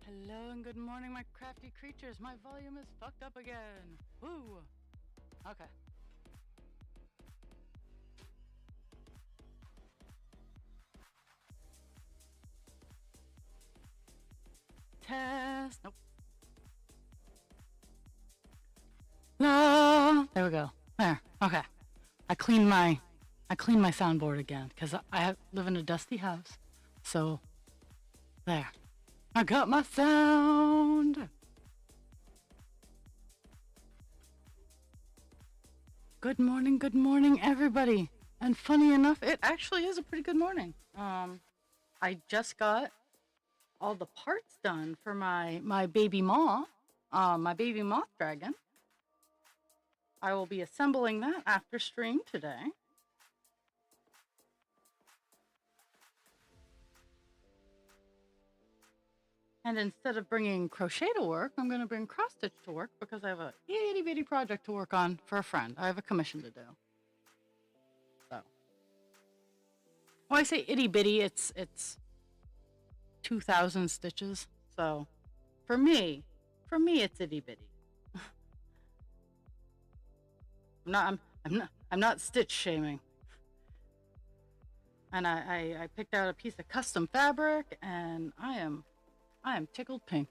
Hello and good morning, my crafty creatures. My volume is fucked up again. Woo! Okay. Test. Nope. La. There we go. There. Okay. I cleaned my soundboard again because I live in a dusty house. So there. I got my sound. Good morning, everybody. And funny enough, it actually is a pretty good morning. I just got all the parts done for my baby moth, my baby moth dragon. I will be assembling that after stream today. And instead of bringing crochet to work, I'm going to bring cross stitch to work because I have a itty bitty project to work on for a friend. I have a commission to do. So, when I say itty bitty, it's 2,000 stitches. So, for me, it's itty bitty. I'm not stitch shaming. And I picked out a piece of custom fabric, and I am tickled pink.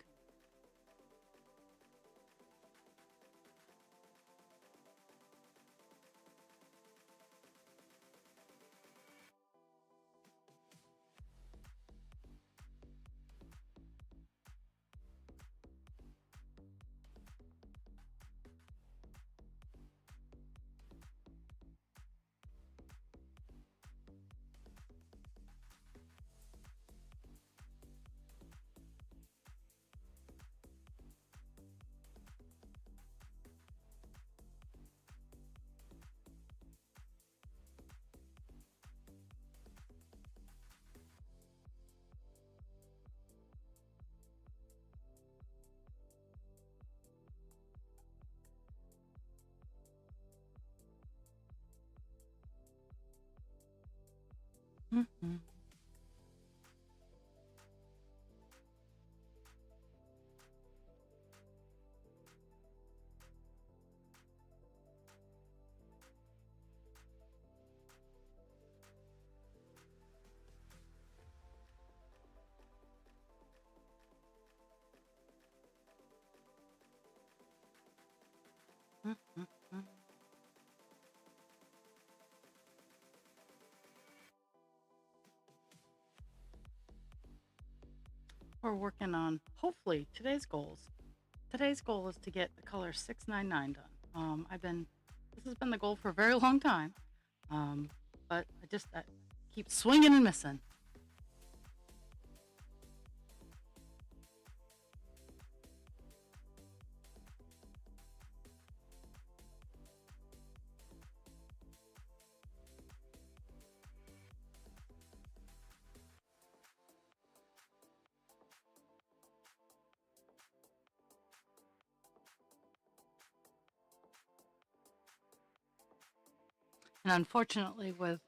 Mm-hmm. Mm-hmm. We're working on hopefully today's goals. Today's goal is to get the color 699 done. This has been the goal for a very long time, but I keep swinging and missing. And unfortunately, with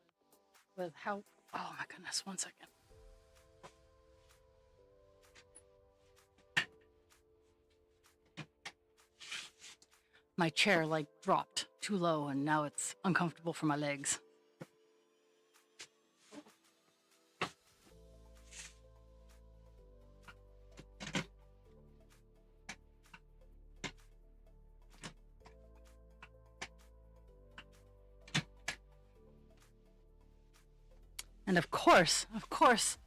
how, oh my goodness, one second. My chair like dropped too low and now it's uncomfortable for my legs. And of course,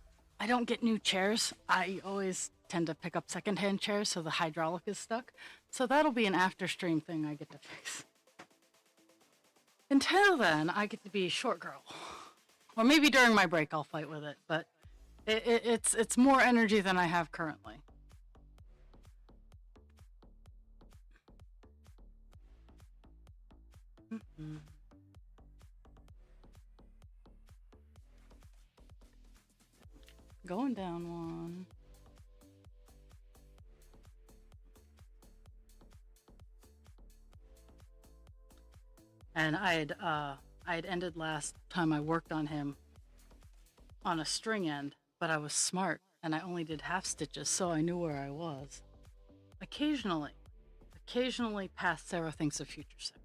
I don't get new chairs. I always tend to pick up secondhand chairs, so the hydraulic is stuck. So that'll be an after stream thing I get to fix. Until then, I get to be short girl. Or maybe during my break I'll fight with it, but it's more energy than I have currently. Mm-hmm. Going down one. And I had ended last time I worked on him on a string end, but I was smart and I only did half stitches, so I knew where I was. Occasionally, occasionally past Sarah thinks of future Sarah.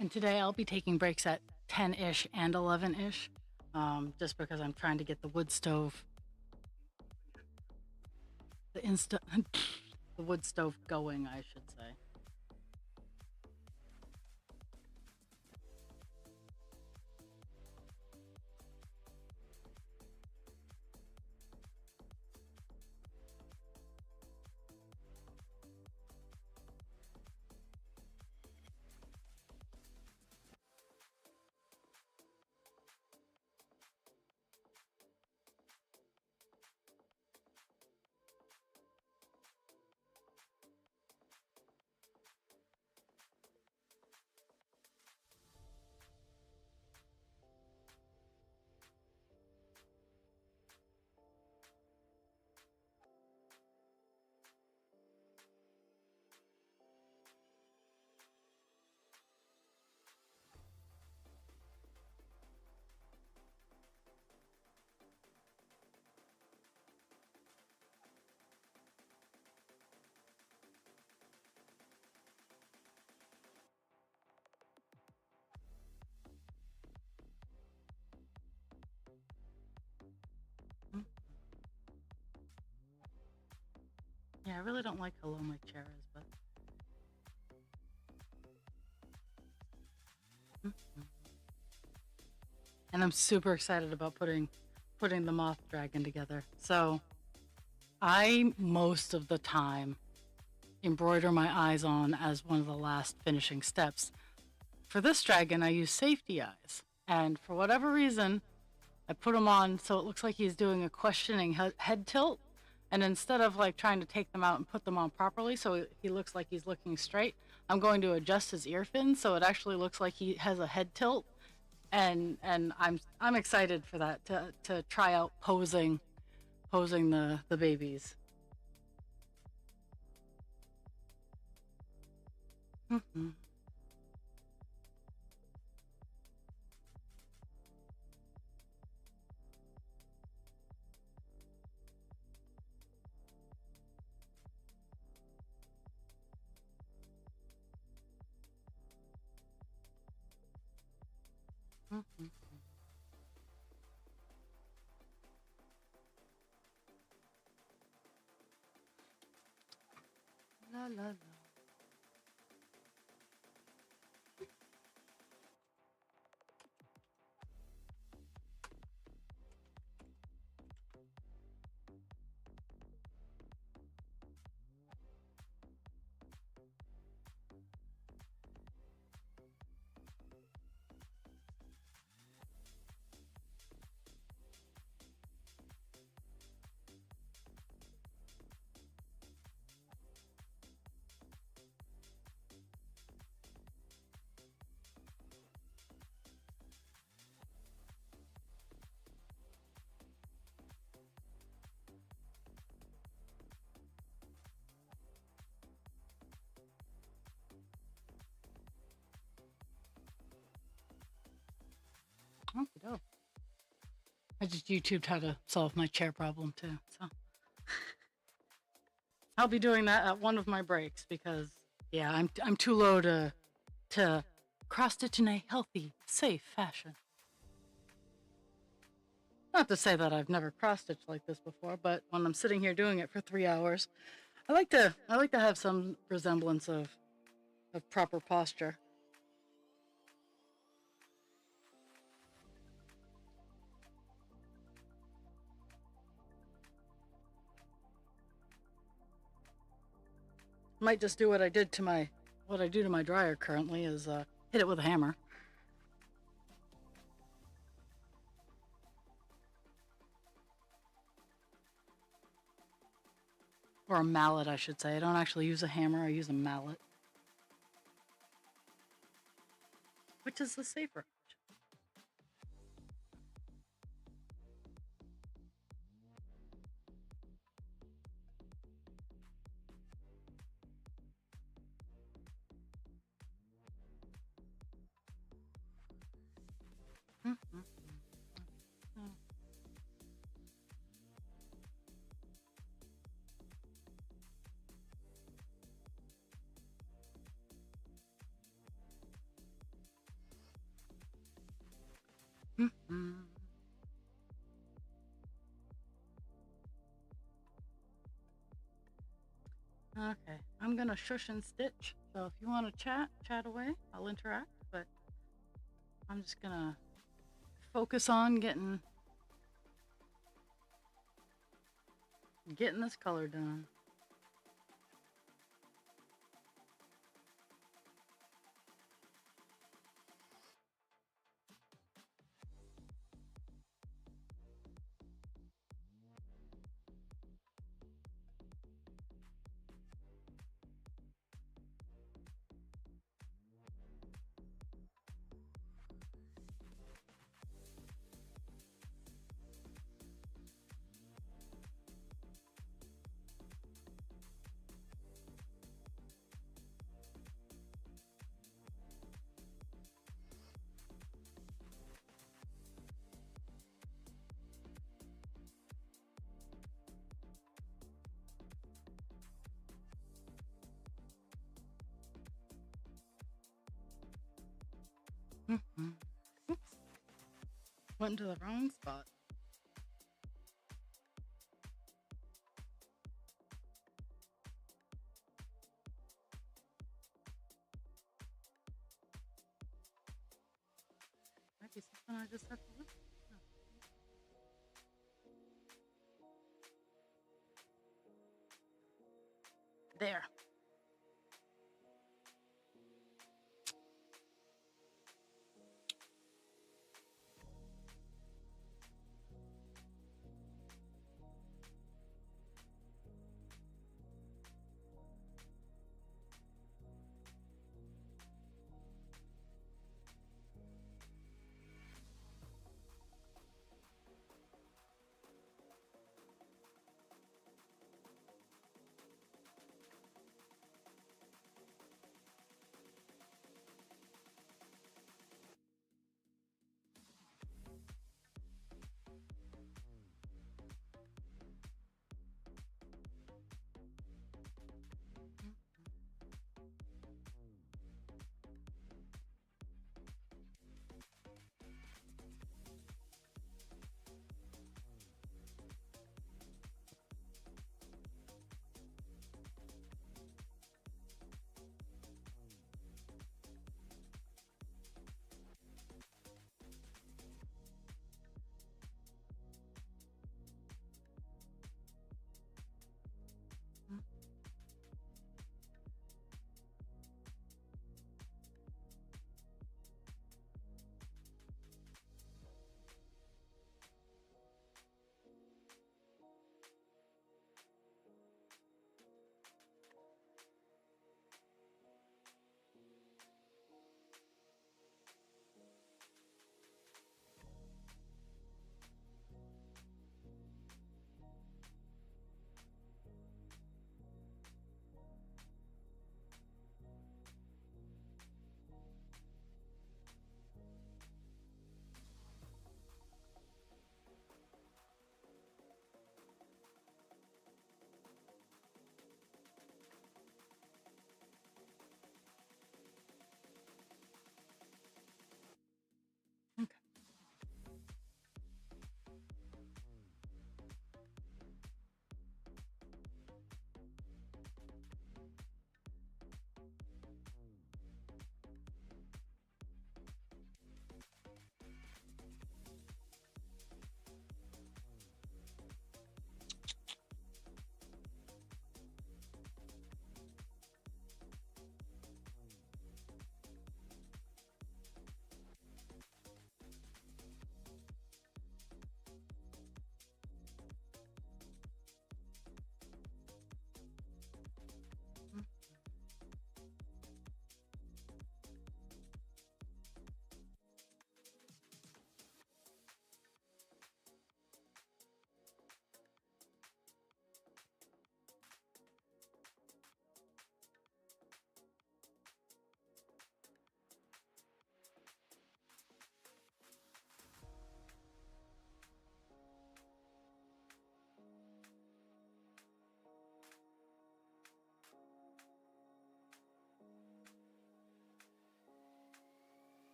And today I'll be taking breaks at 10-ish and 11-ish, just because I'm trying to get the wood stove, the wood stove going, I should say. Mm. Yeah, I really don't like how low my chair is, but mm. And I'm super excited about putting the moth dragon together. So I most of the time embroider my eyes on as one of the last finishing steps. For this dragon, I use safety eyes, and for whatever reason, I put him on so it looks like he's doing a questioning head tilt. And instead of like trying to take them out and put them on properly so he looks like he's looking straight, I'm going to adjust his ear fins so it actually looks like he has a head tilt. And I'm excited for that to try out posing the babies. Mm-hmm. Mm-hmm. La la la. Okay, I just YouTubed how to solve my chair problem too. So I'll be doing that at one of my breaks because yeah, I'm too low to cross stitch in a healthy, safe fashion. Not to say that I've never cross stitched like this before, but when I'm sitting here doing it for 3 hours, I like to have some resemblance of proper posture. Might just do what I do to my dryer currently is hit it with a hammer. Or a mallet, I should say. I don't actually use a hammer, I use a mallet. Which is the safer option. Okay, I'm gonna shush and stitch. So if you want to chat away. I'll interact. But I'm just gonna focus on getting this color done. Oops, went to the wrong spot. Might be something I just have to look. There.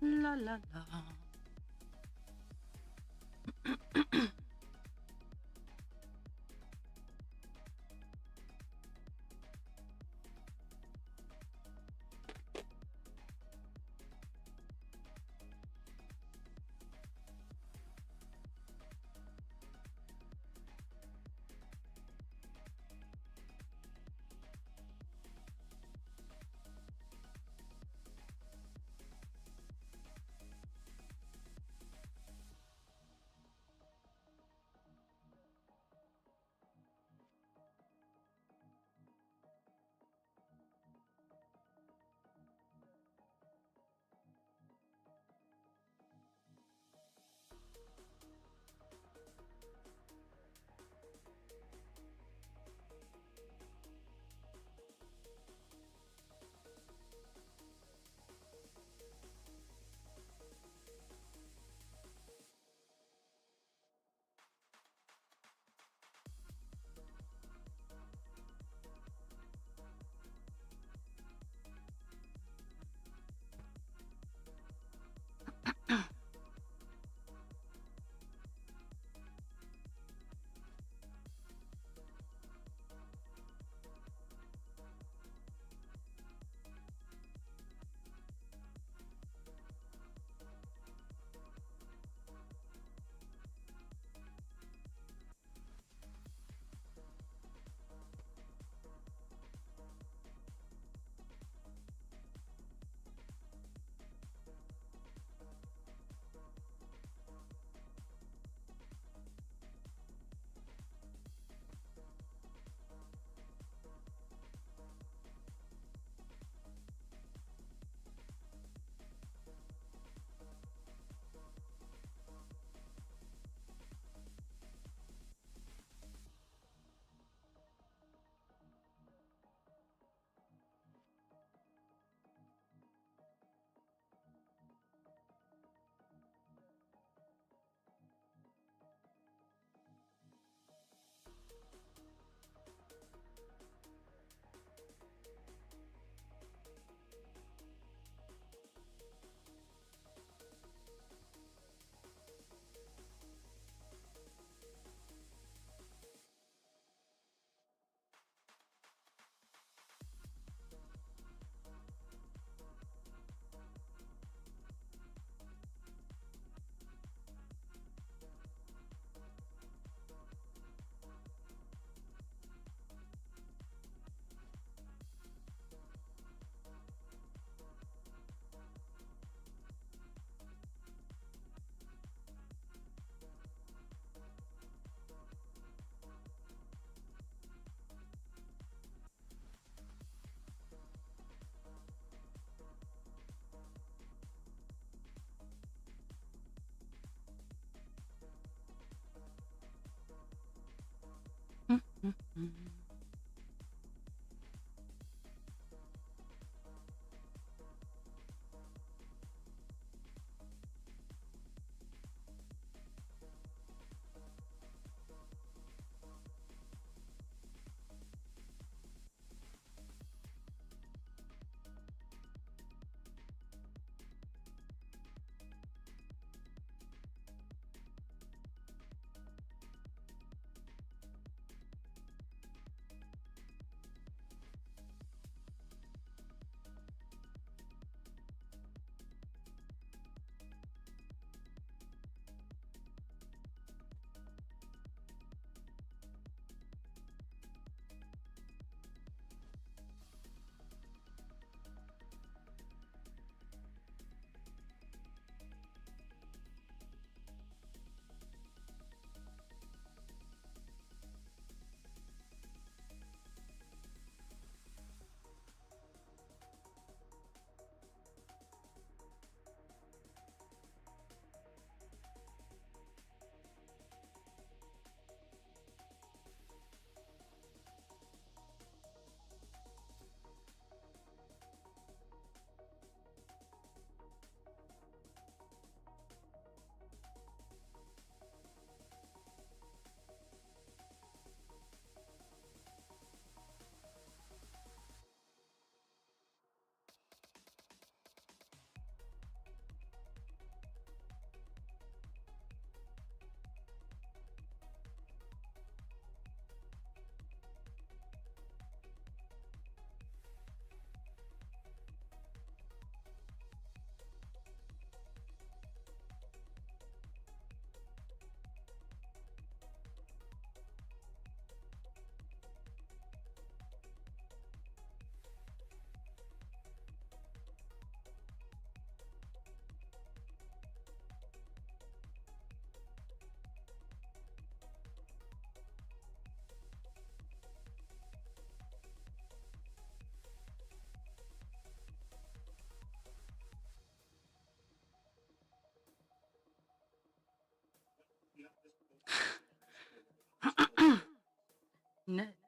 La la la.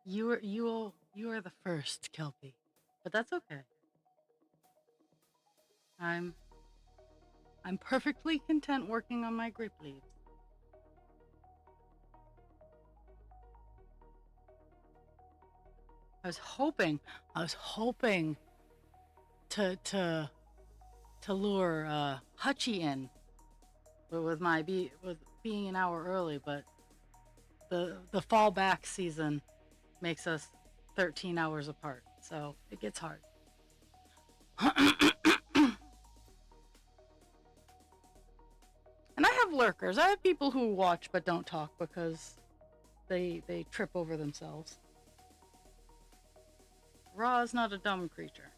You are the first, Kelpie, but that's okay. I'm I'm perfectly content working on my grape leaves. I was hoping, I was hoping to lure Hutchie in with being an hour early, but the fall back season makes us 13 hours apart, so it gets hard. And I have lurkers. I have people who watch but don't talk because they trip over themselves. Ra is not a dumb creature.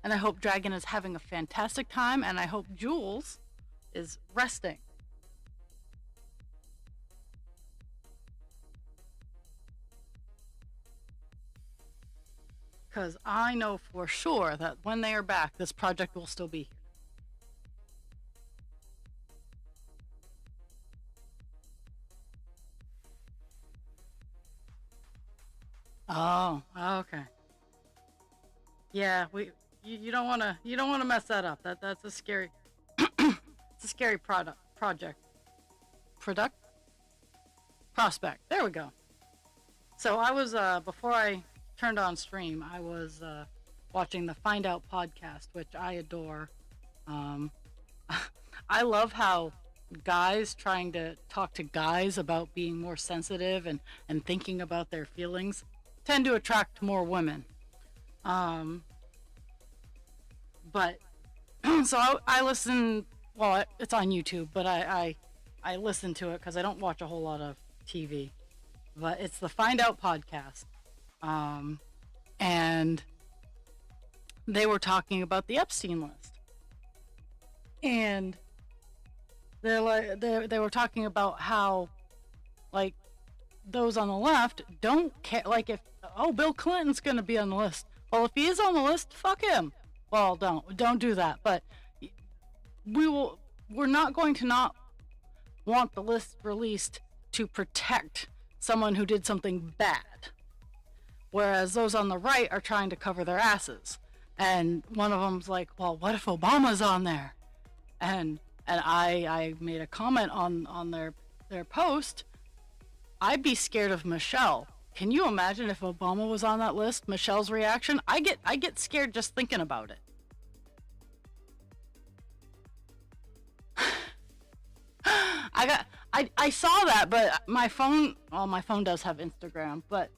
And I hope Dragon is having a fantastic time, and I hope Jules is resting. Because I know for sure that when they are back, this project will still be here. Oh, okay. Yeah, you don't wanna mess that up. That's a scary it's a scary project. Product? Prospect. There we go. So I was before I turned on stream, I was watching the Find Out podcast, which I adore. I love how guys trying to talk to guys about being more sensitive and thinking about their feelings tend to attract more women. But so I listen. Well, it's on YouTube, but I listen to it because I don't watch a whole lot of TV. But it's the Find Out podcast, and they were talking about the Epstein list, and they were talking about how, like, those on the left don't care. Like, if Bill Clinton's gonna be on the list, well, if he is on the list, fuck him. Well, don't do that. But we're not going to not want the list released to protect someone who did something bad, whereas those on the right are trying to cover their asses. And one of them's like, well, what if Obama's on there? And I made a comment on their post. I'd be scared of Michelle. Can you imagine if Obama was on that list? Michelle's reaction? I get scared just thinking about it. I saw that, but my phone does have Instagram, but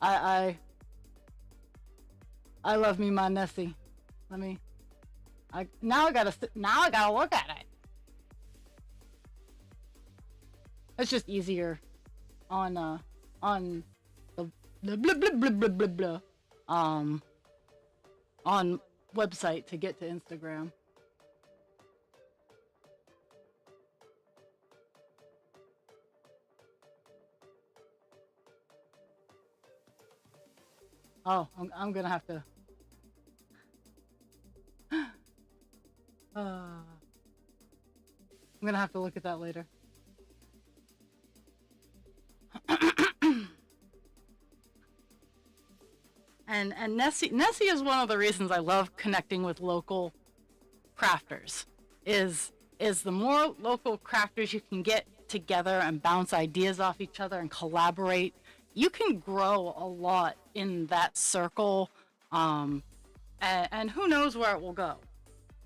I love me my Nessie. Now I gotta look at it. It's just easier on the blah blah blah blah blah blah blah on website to get to Instagram. Oh, I'm gonna have to. I'm gonna have to look at that later. And Nessie is one of the reasons I love connecting with local crafters. Is the more local crafters you can get together and bounce ideas off each other and collaborate, you can grow a lot in that circle, and who knows where it will go.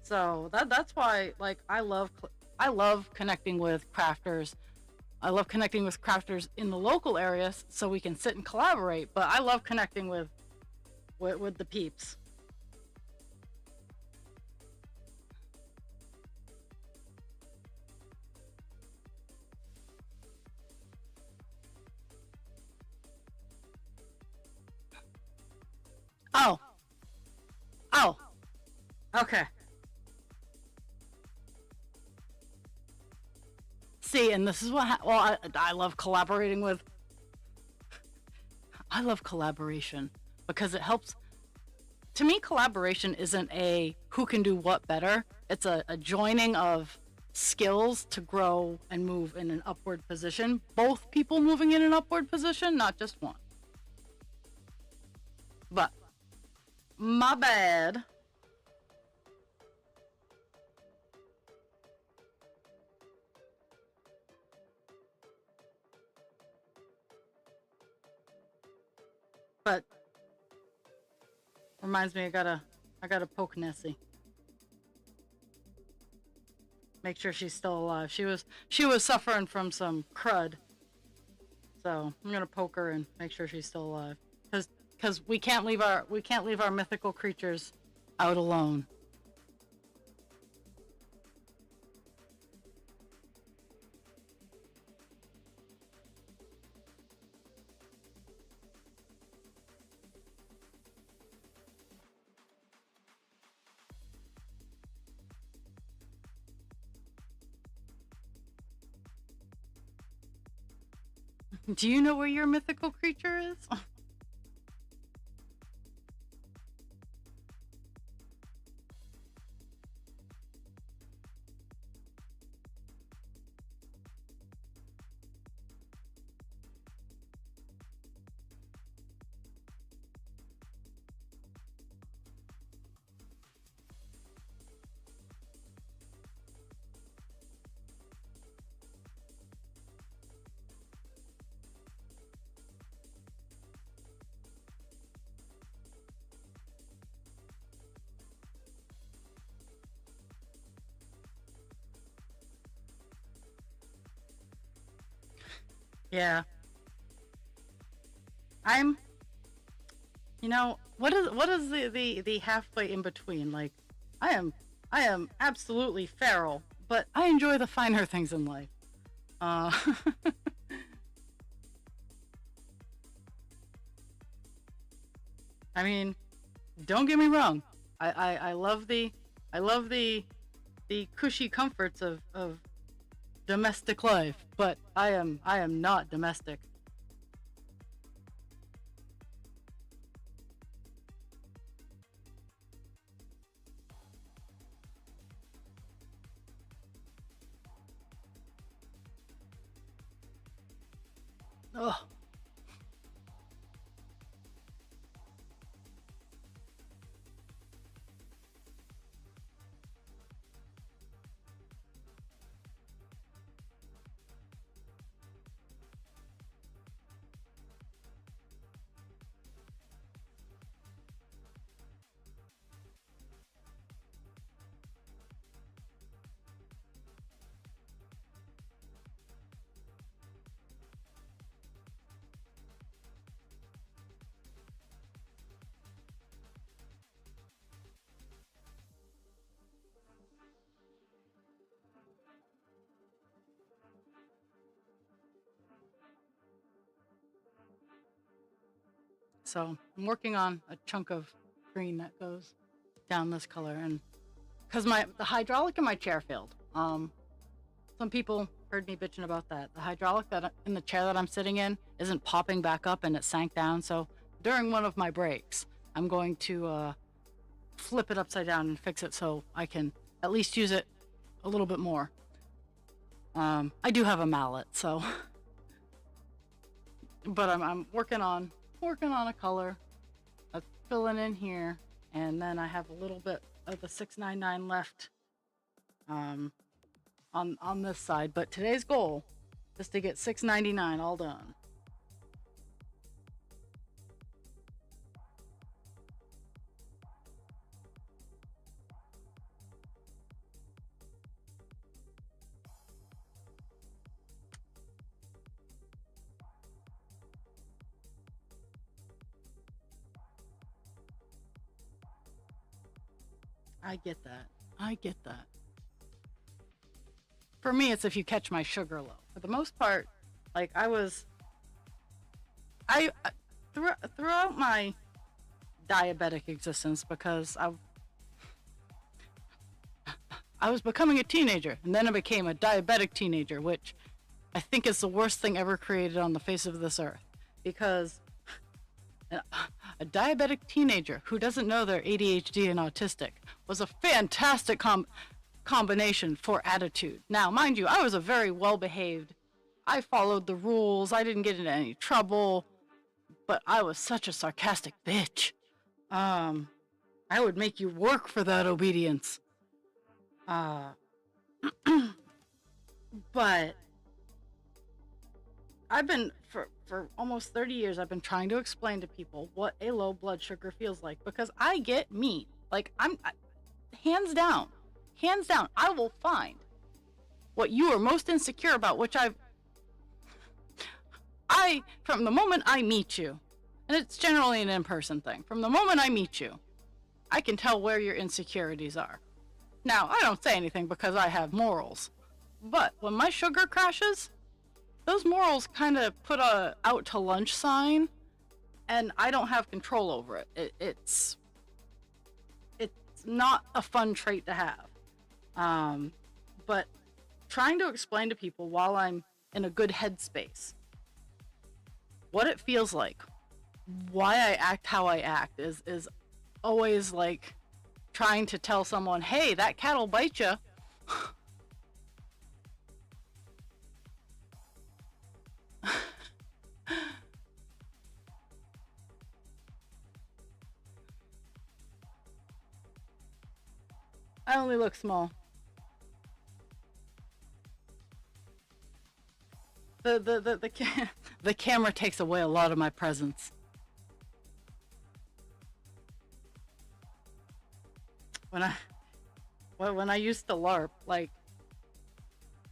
So that's why, like, I love connecting with crafters. I love connecting with crafters in the local areas so we can sit and collaborate. But I love connecting with the peeps. Oh, okay. See, and this is what, I love collaborating with, I love collaboration because it helps. To me, collaboration isn't a who can do what better. It's a joining of skills to grow and move in an upward position. Both people moving in an upward position, not just one. But my bad. But reminds me, I gotta poke Nessie. Make sure she's still alive. She was suffering from some crud, so I'm gonna poke her and make sure she's still alive. Cause we can't leave our mythical creatures out alone. Do you know where your mythical creature is? Yeah. I'm, what is the halfway in between? Like, I am I am absolutely feral, but I enjoy the finer things in life. Uh I mean, don't get me wrong. I love the cushy comforts of domestic life, but I am not domestic. Ugh. So I'm working on a chunk of green that goes down this color, and because the hydraulic in my chair failed. Some people heard me bitching about that. The hydraulic that in the chair that I'm sitting in isn't popping back up, and it sank down. So during one of my breaks, I'm going to flip it upside down and fix it so I can at least use it a little bit more. I do have a mallet, so but I'm working on a color that's filling in here, and then I have a little bit of the 699 left um, on this side. But today's goal is to get 699 all done. I get that. I get that. For me, it's if you catch my sugar low. For the most part, like throughout my diabetic existence, because I was becoming a teenager, and then I became a diabetic teenager, which I think is the worst thing ever created on the face of this earth. Because a diabetic teenager who doesn't know they're ADHD and autistic was a fantastic combination for attitude. Now, mind you, I was a very well behaved. I followed the rules. I didn't get into any trouble, but I was such a sarcastic bitch. Um, I would make you work for that obedience. Uh, but I've been for almost 30 years. I've been trying to explain to people what a low blood sugar feels like because I get me. Like hands down, I will find what you are most insecure about, which from the moment I meet you, and it's generally an in-person thing, from the moment I meet you, I can tell where your insecurities are. Now, I don't say anything because I have morals, but when my sugar crashes, those morals kind of put a out to lunch sign, and I don't have control over it. It's not a fun trait to have. But trying to explain to people while I'm in a good headspace what it feels like, why I act how I act is always like trying to tell someone, hey, that cat'll bite you. I only look small. The camera takes away a lot of my presence. When I used to LARP, like,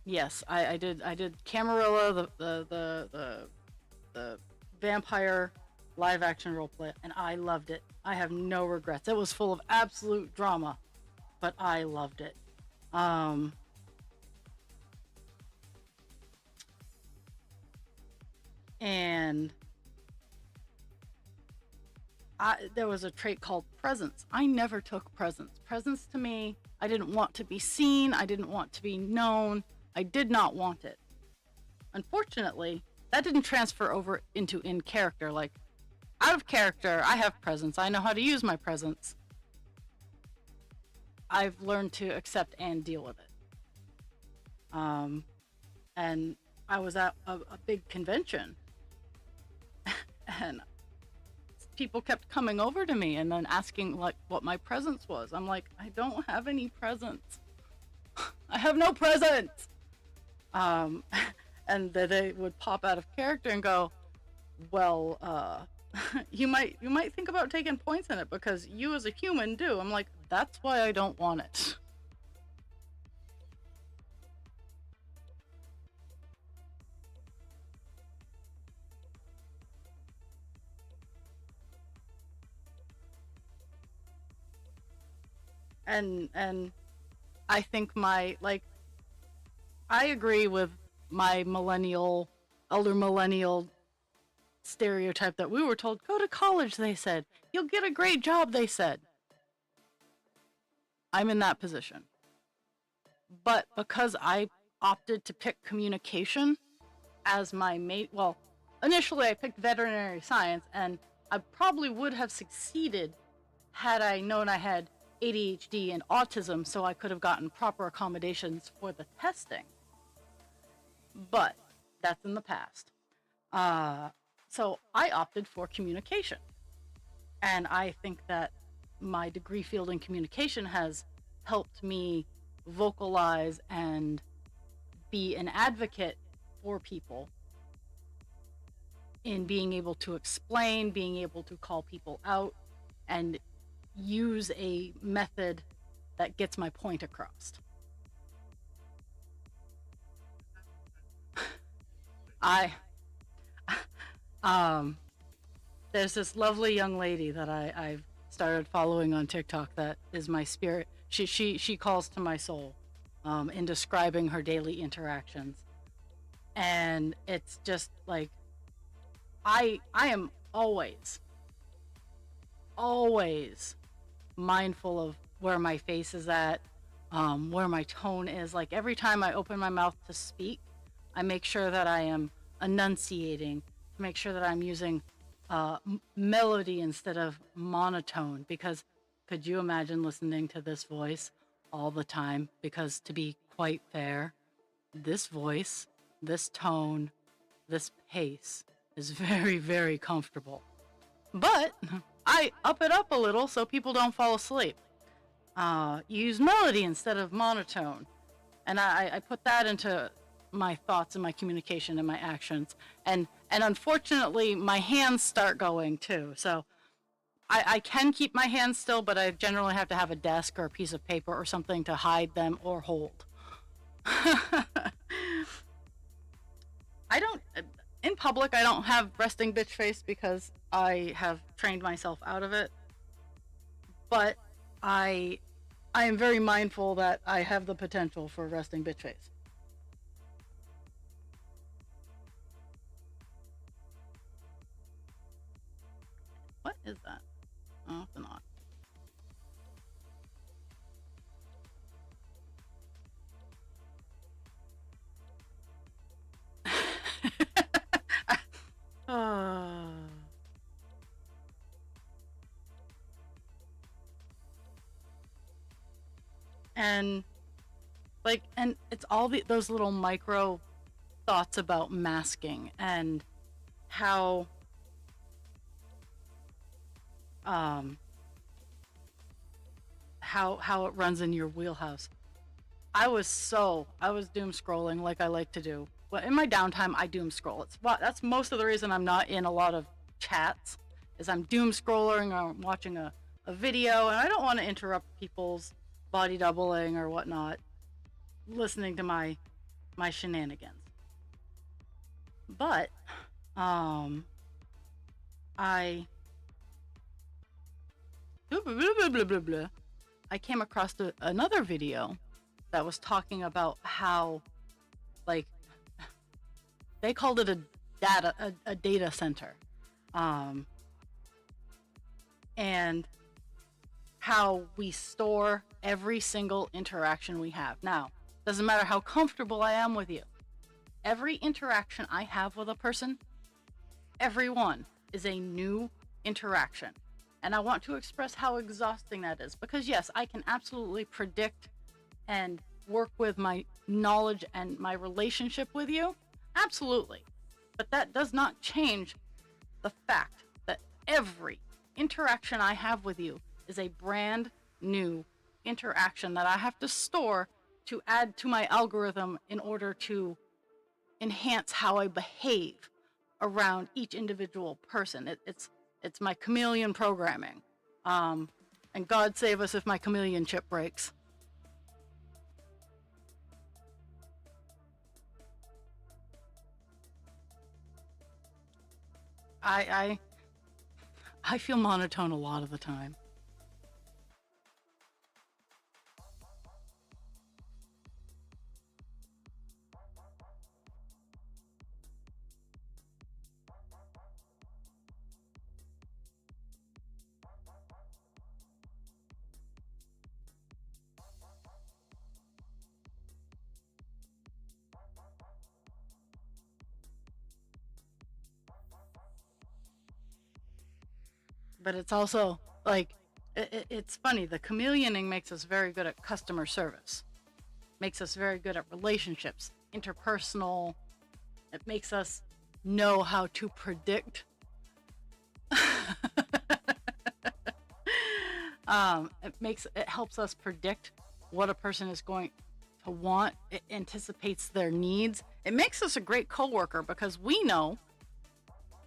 yes, I did Camarilla, the vampire live action roleplay, and I loved it. I have no regrets. It was full of absolute drama, but I loved it. And there was a trait called presence. I never took presence. Presence to me, I didn't want to be seen. I didn't want to be known. I did not want it. Unfortunately, that didn't transfer over into in character. Like, out of character, I have presence. I know how to use my presence. I've learned to accept and deal with it. And I was at a big convention, and people kept coming over to me and then asking like what my presence was. I'm like, I don't have any presence. I have no presence. And they would pop out of character and go, well, you might think about taking points in it because you as a human do. I'm like, that's why I don't want it. And I think I agree with my elder millennial stereotype that we were told, go to college, they said. You'll get a great job, they said. I'm in that position. But because I opted to pick communication as my well, initially I picked veterinary science, and I probably would have succeeded had I known I had ADHD and autism, so I could have gotten proper accommodations for the testing. But that's in the past. So I opted for communication. And I think that my degree field in communication has helped me vocalize and be an advocate for people in being able to explain, being able to call people out, and use a method that gets my point across. There's this lovely young lady that I've started following on TikTok that is my spirit. She calls to my soul in describing her daily interactions. And it's just like, I am always mindful of where my face is at, where my tone is. Like every time I open my mouth to speak, I make sure that I am enunciating, make sure that I'm using melody instead of monotone, because could you imagine listening to this voice all the time because, to be quite fair, this voice, this tone, this pace is very, very comfortable. But I up it up a little so people don't fall asleep. Use melody instead of monotone. And I put that into my thoughts and my communication and my actions. And unfortunately, my hands start going too. So I can keep my hands still, but I generally have to have a desk or a piece of paper or something to hide them or hold. I don't, in public, I don't have resting bitch face because I have trained myself out of it. But I am very mindful that I have the potential for resting bitch face. What is that? Oh, it's not. And and it's all those little micro thoughts about masking and how how it runs in your wheelhouse. I was doom scrolling like I like to do. Well, in my downtime, I doom scroll. That's most of the reason I'm not in a lot of chats, is I'm doom scrolling or I'm watching a video, and I don't want to interrupt people's body doubling or whatnot, listening to my shenanigans. But I came across another video that was talking about how, like, they called it a data center, and how we store every single interaction we have. Now, doesn't matter how comfortable I am with you. Every interaction I have with a person, every one is a new interaction. And I want to express how exhausting that is, because yes, I can absolutely predict and work with my knowledge and my relationship with you. Absolutely. But that does not change the fact that every interaction I have with you is a brand new interaction that I have to store to add to my algorithm in order to enhance how I behave around each individual person. It's my chameleon programming. And God save us if my chameleon chip breaks. I feel monotone a lot of the time. But it's also like, it's funny. The chameleoning makes us very good at customer service, makes us very good at relationships, interpersonal. It makes us know how to predict. It helps us predict what a person is going to want. It anticipates their needs. It makes us a great coworker because we know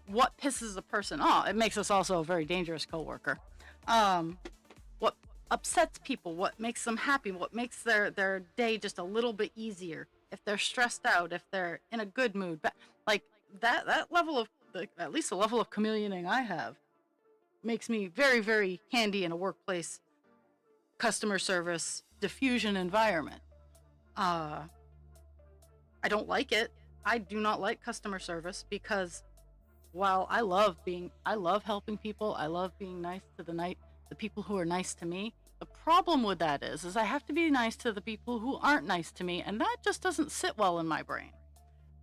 what pisses a person off. It makes us also a very dangerous coworker. What upsets people, what makes them happy, what makes their day just a little bit easier. If they're stressed out, if they're in a good mood, but like that level of, at least the level of chameleoning I have, makes me very, very handy in a workplace customer service diffusion environment. I don't like it. I do not like customer service because while I love helping people, I love being nice to the people who are nice to me. The problem with that is I have to be nice to the people who aren't nice to me, and that just doesn't sit well in my brain.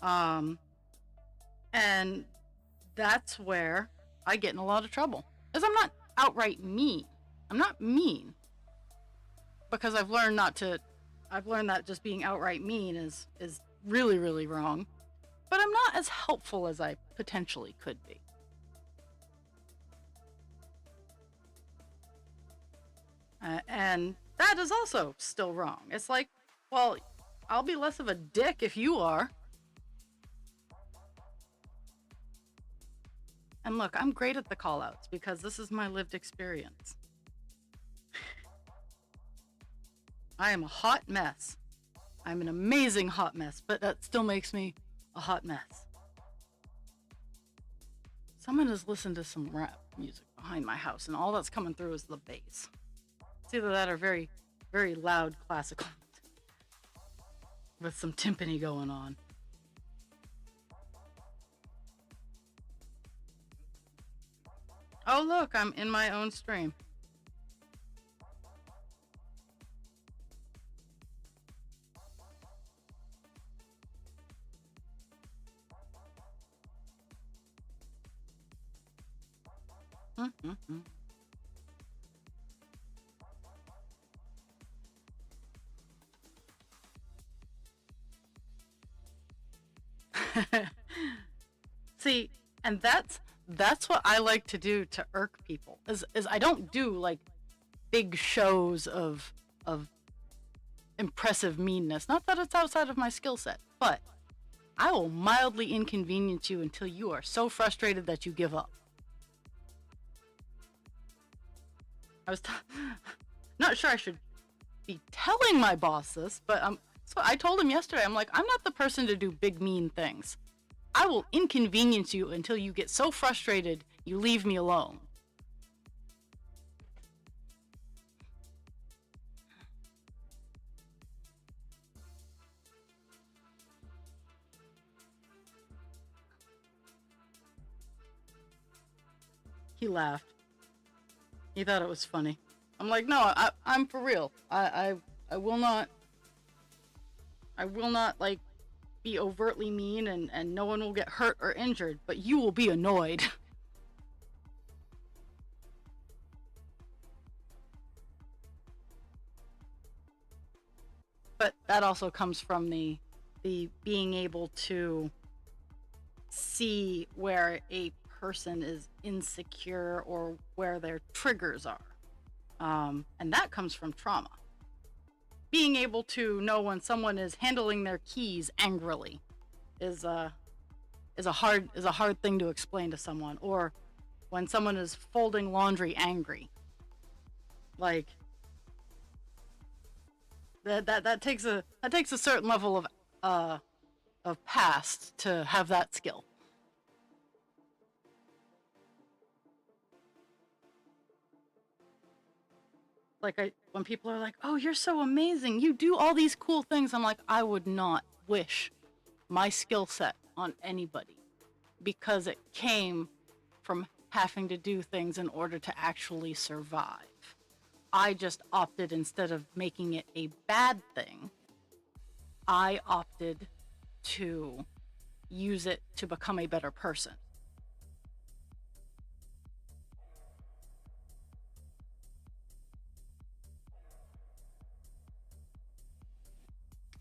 And that's where I get in a lot of trouble, because I'm not outright mean. I'm not mean, because I've learned not to. I've learned that just being outright mean is really really wrong. But I'm not as helpful as I potentially could be. And that is also still wrong. It's like, well, I'll be less of a dick if you are. And look, I'm great at the callouts because this is my lived experience. I am a hot mess. I'm an amazing hot mess, but that still makes me a hot mess. Someone has listened to some rap music behind my house, and all that's coming through is the bass. It's either that or very, very loud classical with some timpani going on. Oh, look, I'm in my own stream. See, and that's what I like to do to irk people. Is I don't do like big shows of impressive meanness. Not that it's outside of my skill set, but I will mildly inconvenience you until you are so frustrated that you give up. I was not sure I should be telling my boss this, but so I told him yesterday, I'm like, I'm not the person to do big mean things. I will inconvenience you until you get so frustrated you leave me alone. He laughed. He thought it was funny. I'm like, no, I'm for real. I will not like be overtly mean and no one will get hurt or injured, but you will be annoyed. But that also comes from the being able to see where a person is insecure or where their triggers are. And that comes from trauma. Being able to know when someone is handling their keys angrily is a hard thing to explain to someone, or when someone is folding laundry angry. Like that takes a certain level of past to have that skill. Like when people are like, "Oh, you're so amazing. You do all these cool things." I'm like, I would not wish my skill set on anybody because it came from having to do things in order to actually survive. I just opted, instead of making it a bad thing, I opted to use it to become a better person.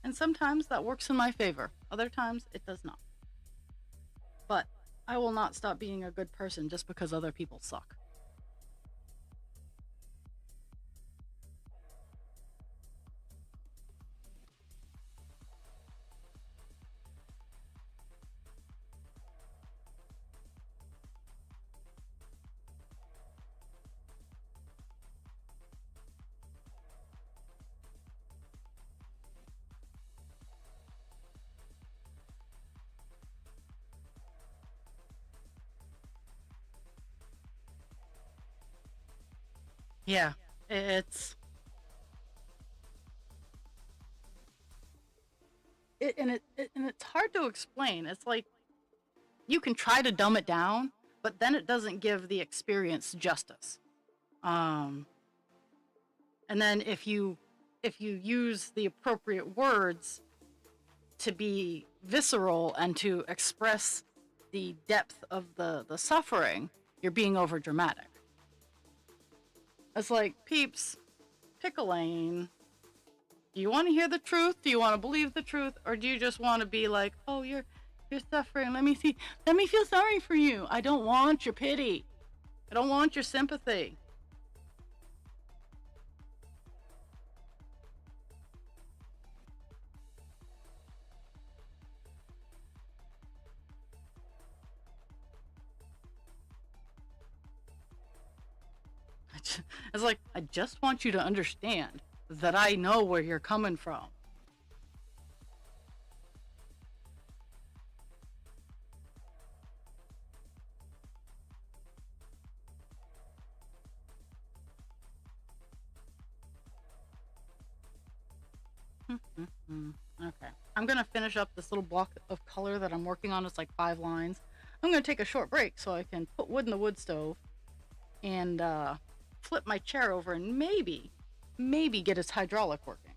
And sometimes that works in my favor. Other times it does not. But I will not stop being a good person just because other people suck. Yeah, it's and it's hard to explain. It's like you can try to dumb it down, but then it doesn't give the experience justice. Um, and then if you use the appropriate words to be visceral and to express the depth of the suffering, you're being over dramatic. It's like, peeps, pick a lane. Do you want to hear the truth? Do you want to believe the truth? Or do you just want to be like, oh, you're suffering. Let me see. Let me feel sorry for you. I don't want your pity. I don't want your sympathy. It's like, I just want you to understand that I know where you're coming from. Okay. I'm going to finish up this little block of color that I'm working on. It's like 5 lines. I'm going to take a short break so I can put wood in the wood stove and flip my chair over and maybe get its hydraulic working.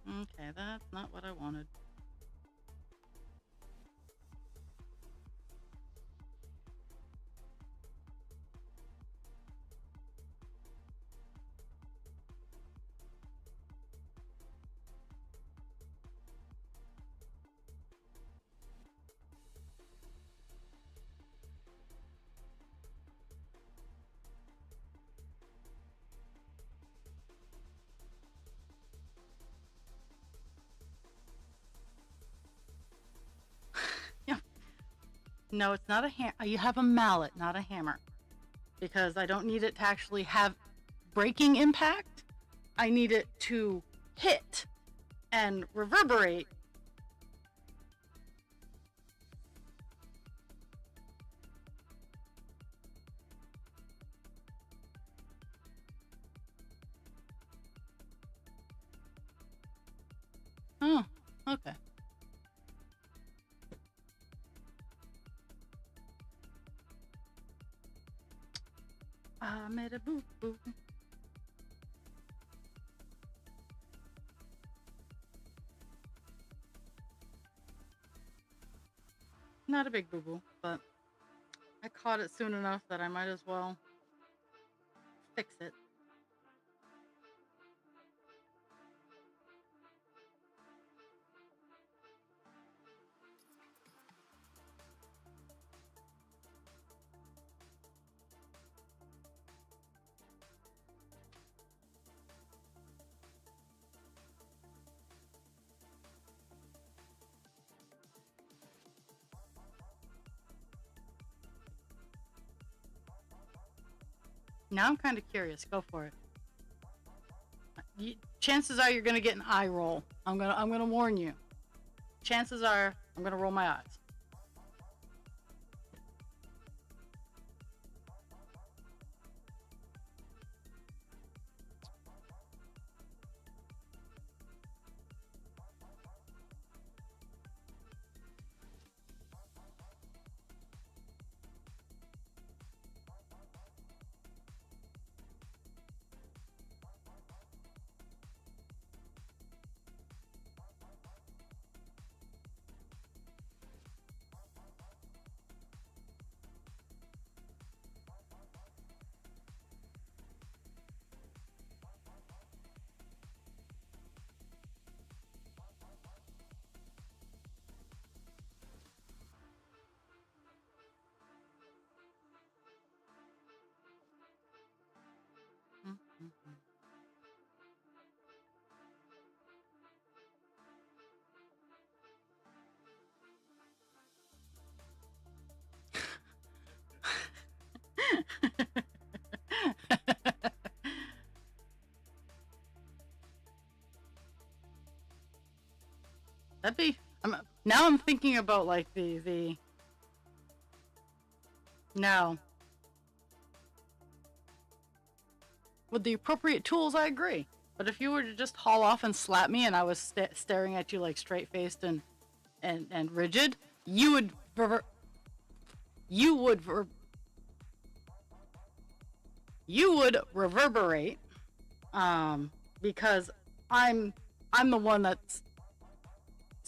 Okay, that's not what I wanted. Yeah. No, it's not a hammer. You have a mallet, not a hammer. Because I don't need it to actually have breaking impact. I need it to hit and reverberate. Oh, okay. I made a boo boo. Not a big boo boo, but I caught it soon enough that I might as well fix it. Now I'm kind of curious. Go for it. Chances are you're gonna get an eye roll. I'm gonna warn you. Chances are I'm gonna roll my eyes. Mm-hmm. That'd be. Now I'm thinking about like the. Now, with the appropriate tools, I agree. But if you were to just haul off and slap me, and I was staring at you like straight faced and rigid, you would you would reverberate, because I'm the one that's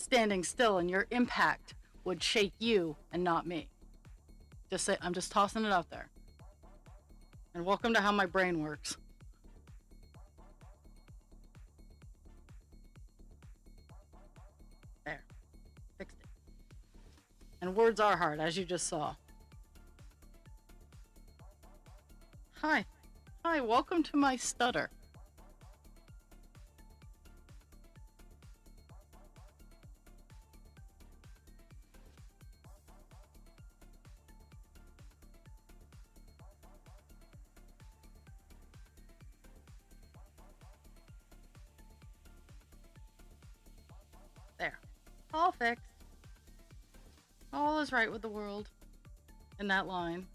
standing still and your impact would shake you and not me. I'm just tossing it out there. And welcome to how my brain works. There. Fixed it. And words are hard, as you just saw. Hi. Hi, welcome to my stutter. There. All fixed. All is right with the world. In that line.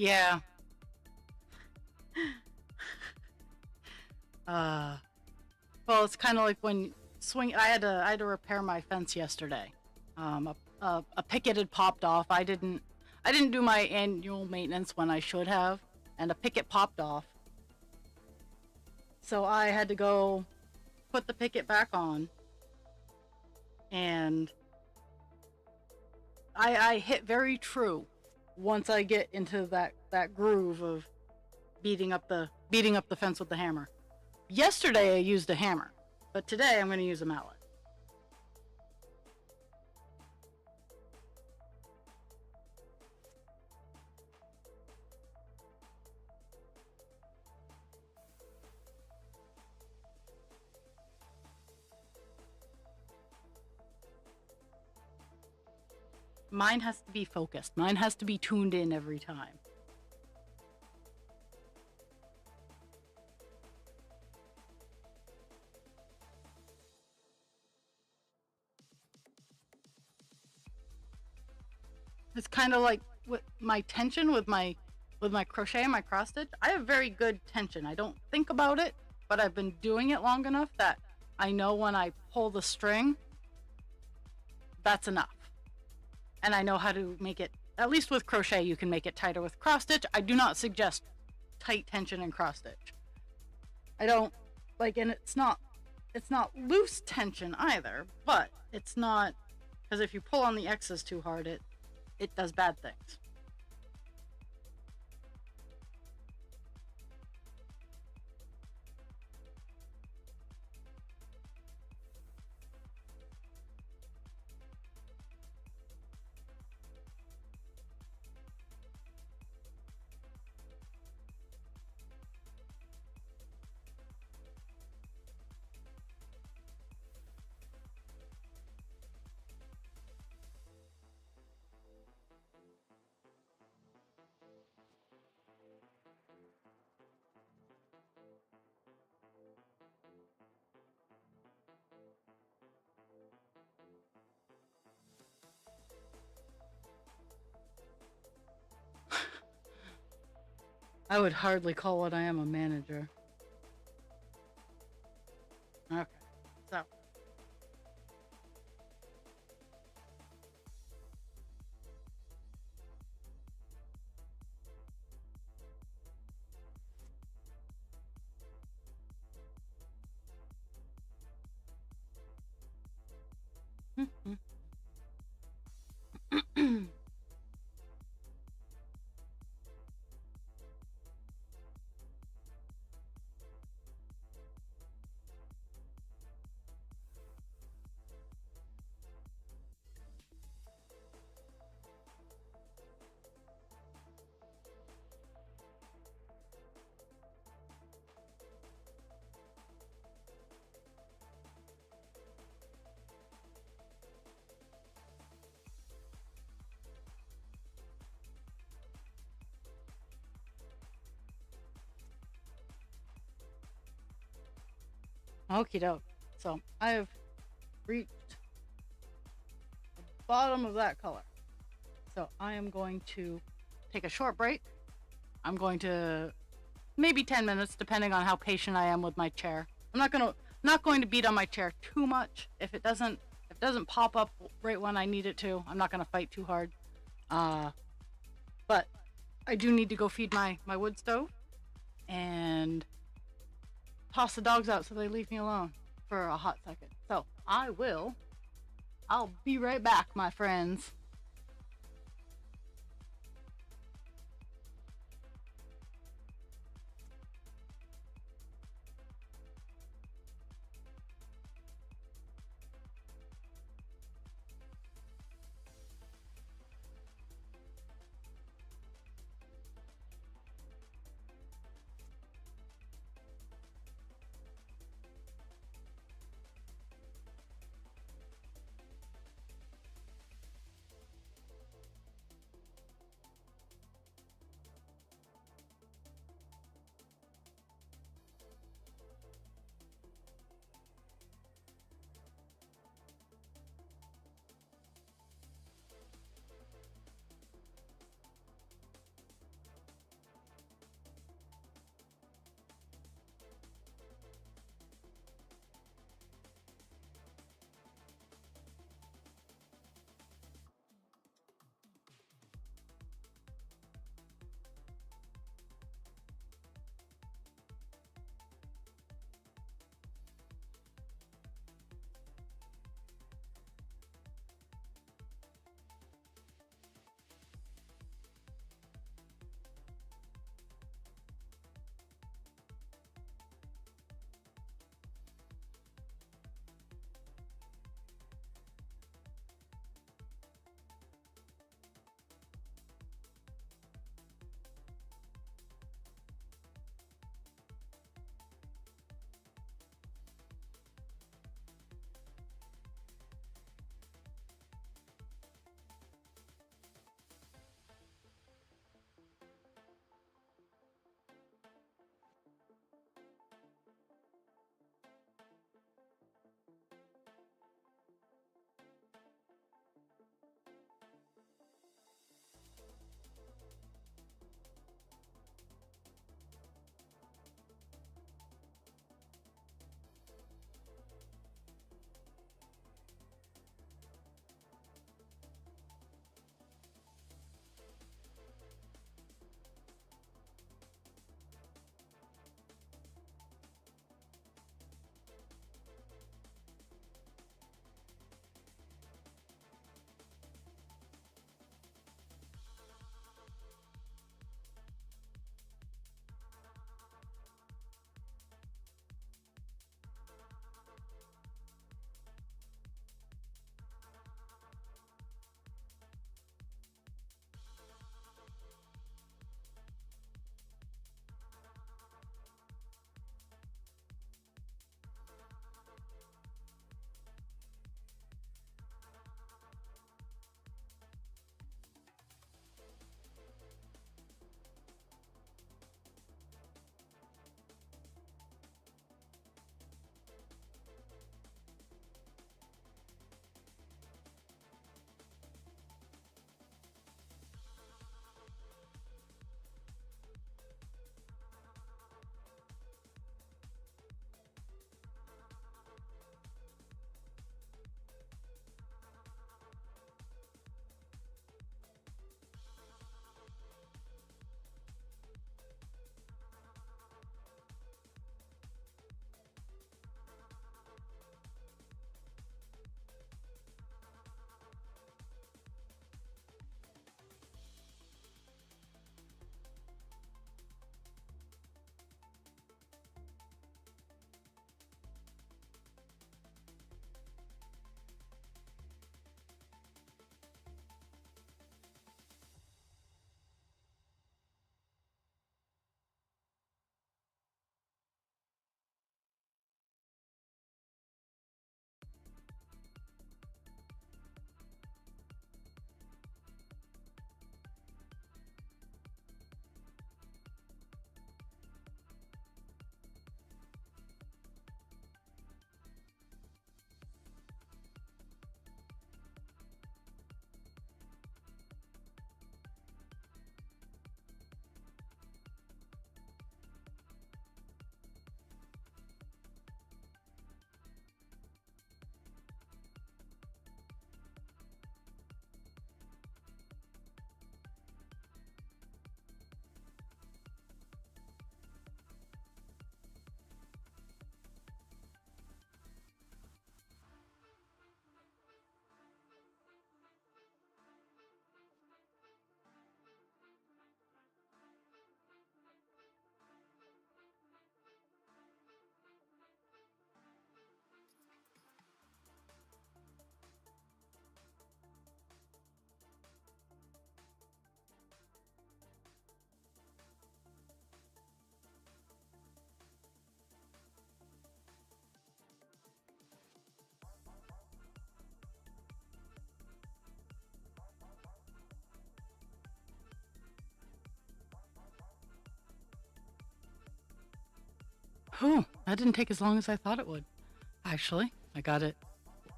Yeah. Well, it's kind of like when I had to repair my fence yesterday. A picket had popped off. I didn't do my annual maintenance when I should have, and a picket popped off. So I had to go put the picket back on, and I hit very true once I get into that groove of beating up the fence with the hammer. Yesterday I used a hammer, but today I'm going to use a mallet. Mine has to be focused. Mine has to be tuned in every time. It's kind of like with my tension with my crochet and my cross stitch. I have very good tension. I don't think about it, but I've been doing it long enough that I know when I pull the string, that's enough. And I know how to make it, at least with crochet, you can make it tighter with cross stitch. I do not suggest tight tension in cross stitch. I don't like, and it's not loose tension either, but it's not, because if you pull on the X's too hard, it does bad things. I would hardly call what I am a manager. Okay, so. Okie doke. So I have reached the bottom of that color. So I am going to take a short break. I'm going to maybe 10 minutes, depending on how patient I am with my chair. I'm not going to beat on my chair too much. If it doesn't pop up right when I need it to, I'm not gonna fight too hard. But I do need to go feed my wood stove and toss the dogs out so they leave me alone for a hot second. So I'll be right back, my friends. Whew, that didn't take as long as I thought it would. Actually, I got it.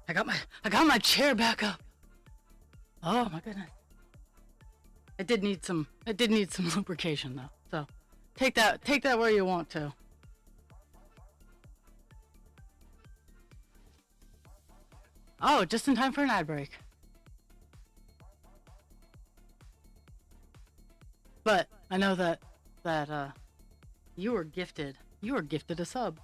I got my chair back up. Oh my goodness. It did need some lubrication though. So take that where you want to. Oh, just in time for an ad break. But I know that you were gifted a sub.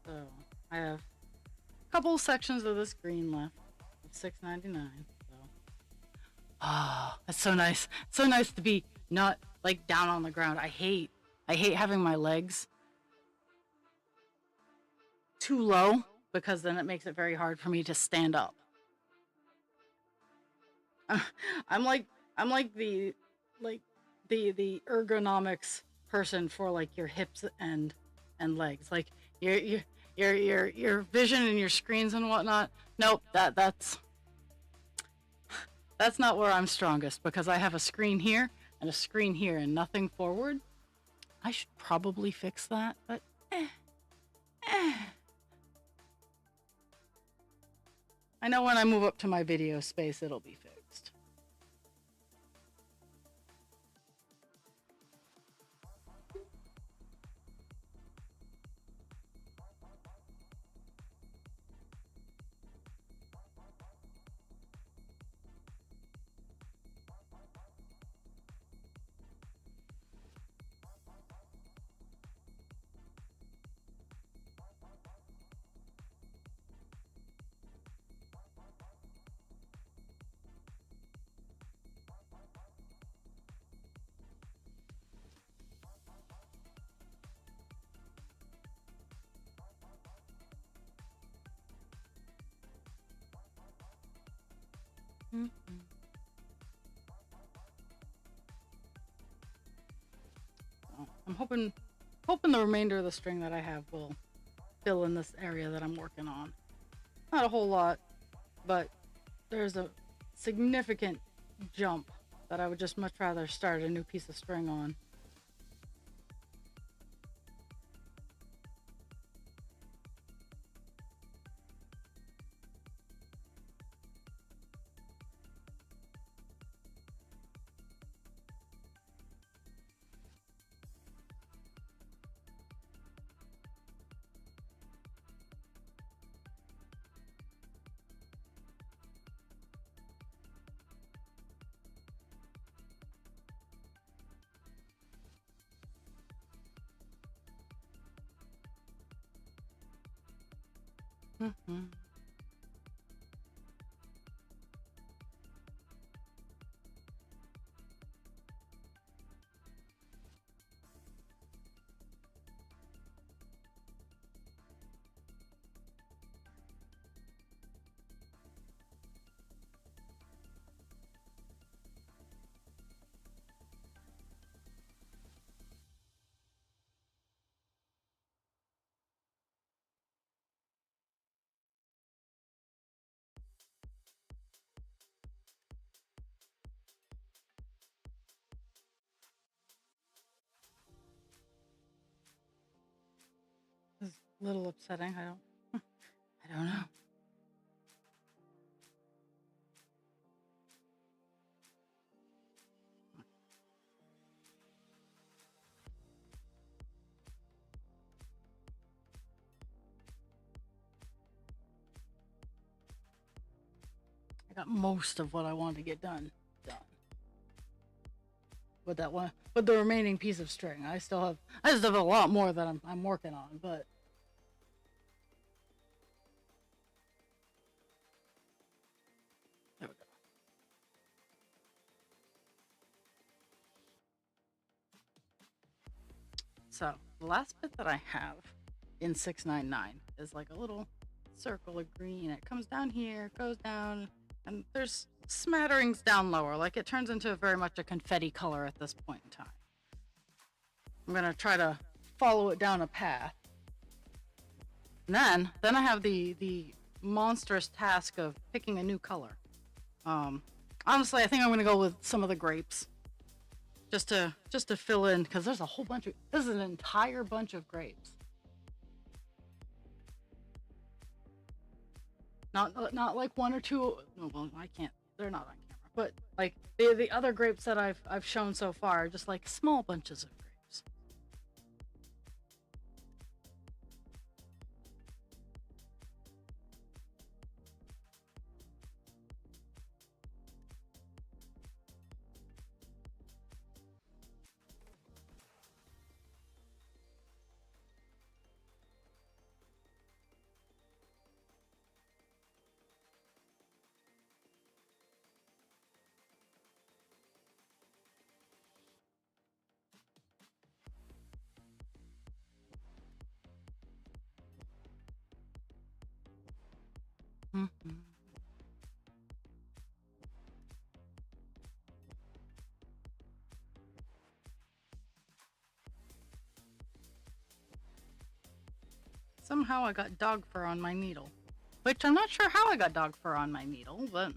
So I have a couple sections of this green left of $6.99. So that's so nice. It's so nice to be not like down on the ground. I hate having my legs too low because then it makes it very hard for me to stand up. I'm like the ergonomics person for like your hips and legs. Like your vision and your screens and whatnot. Nope, that's not where I'm strongest because I have a screen here and a screen here and nothing forward. I should probably fix that, but I know when I move up to my video space, it'll be fixed. I'm hoping the remainder of the string that I have will fill in this area that I'm working on. Not a whole lot, but there's a significant jump that I would just much rather start a new piece of string on. Mm-hmm. It's a little upsetting. I don't know. I got most of what I wanted to get done. With that one, with the remaining piece of string, I still have a lot more that I'm working on, but there we go. So the last bit that I have in 699 is like a little circle of green. It comes down here, goes down, and there's smatterings down lower. Like it turns into very much a confetti color at this point in time. I'm gonna try to follow it down a path. And then I have the monstrous task of picking a new color. Honestly, I think I'm gonna go with some of the grapes just to fill in because there's a whole bunch of. This is an entire bunch of grapes. Not like one or two. No, well, I can't. They're not on camera. But like the other grapes that I've shown so far, are just like small bunches of grapes. Mm-hmm. Somehow I got dog fur on my needle, which I'm not sure how I got dog fur on my needle, but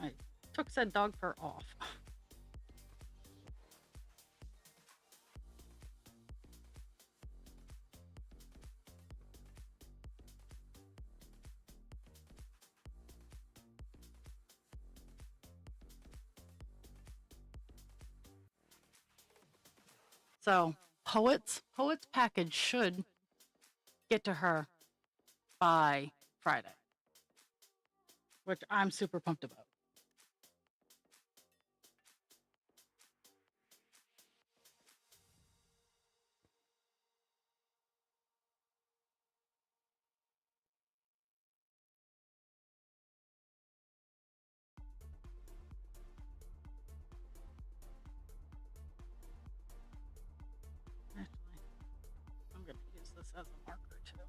I took said dog fur off. So Poet's package should get to her by Friday, which I'm super pumped about. Actually, I'm gonna use this as a marker too.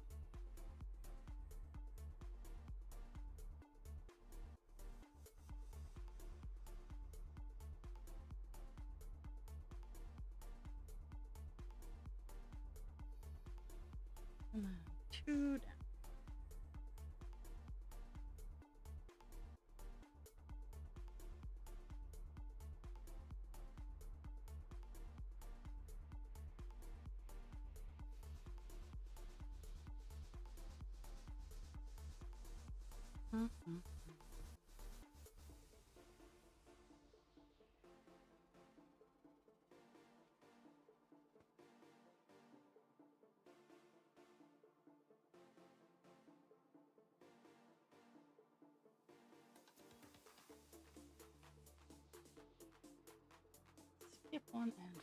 And then two down. Mm-hmm. Skip one and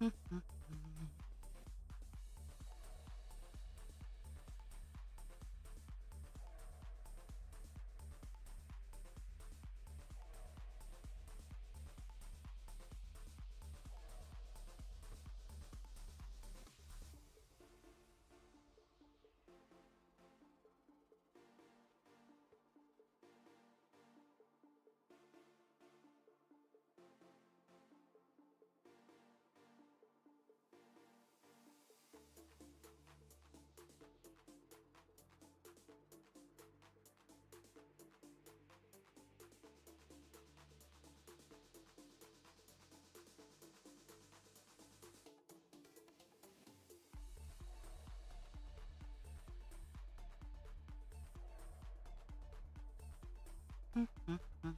mm-hmm. Mm-hmm.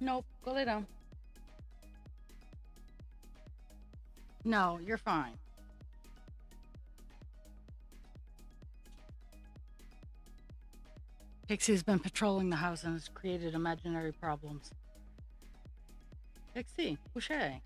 Nope, go lay down. No, you're fine. Pixie's been patrolling the house and has created imaginary problems. Pixie, Boucher.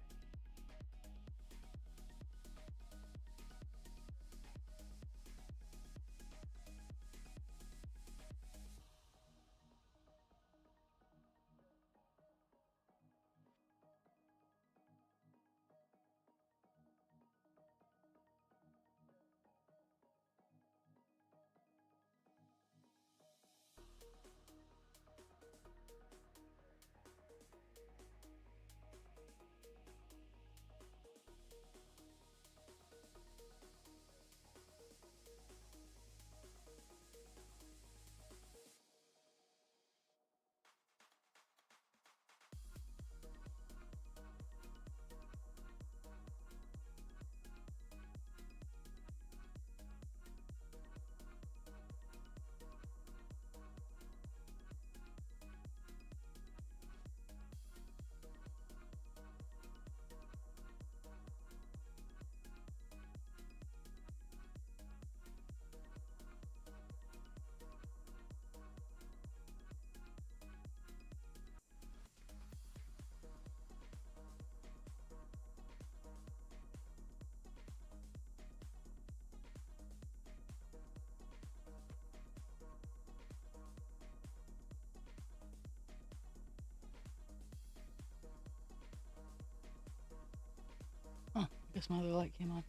Oh, I guess my other light came on.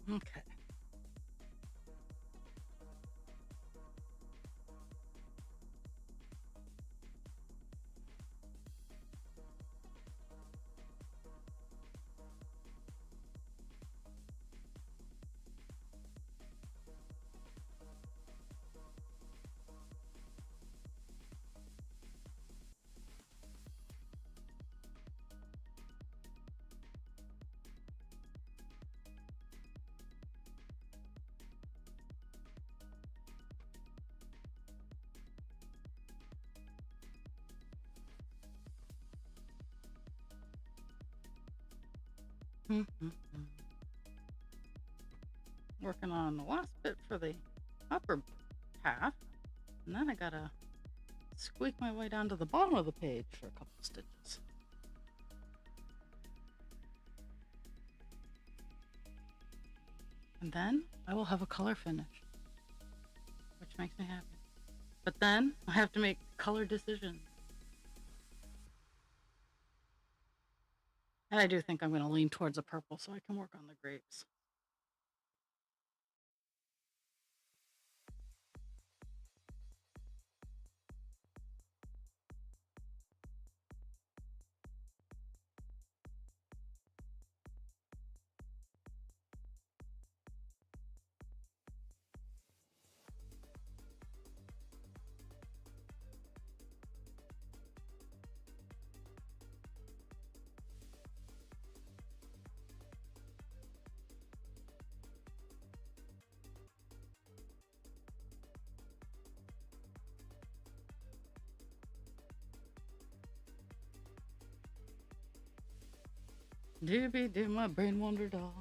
Okay. Working on the last bit for the upper half, and then I gotta squeak my way down to the bottom of the page for a couple stitches. And then I will have a color finish, which makes me happy. But then I have to make color decisions. And I do think I'm going to lean towards a purple so I can work on the grapes. Doobie doo, my brain wandered off.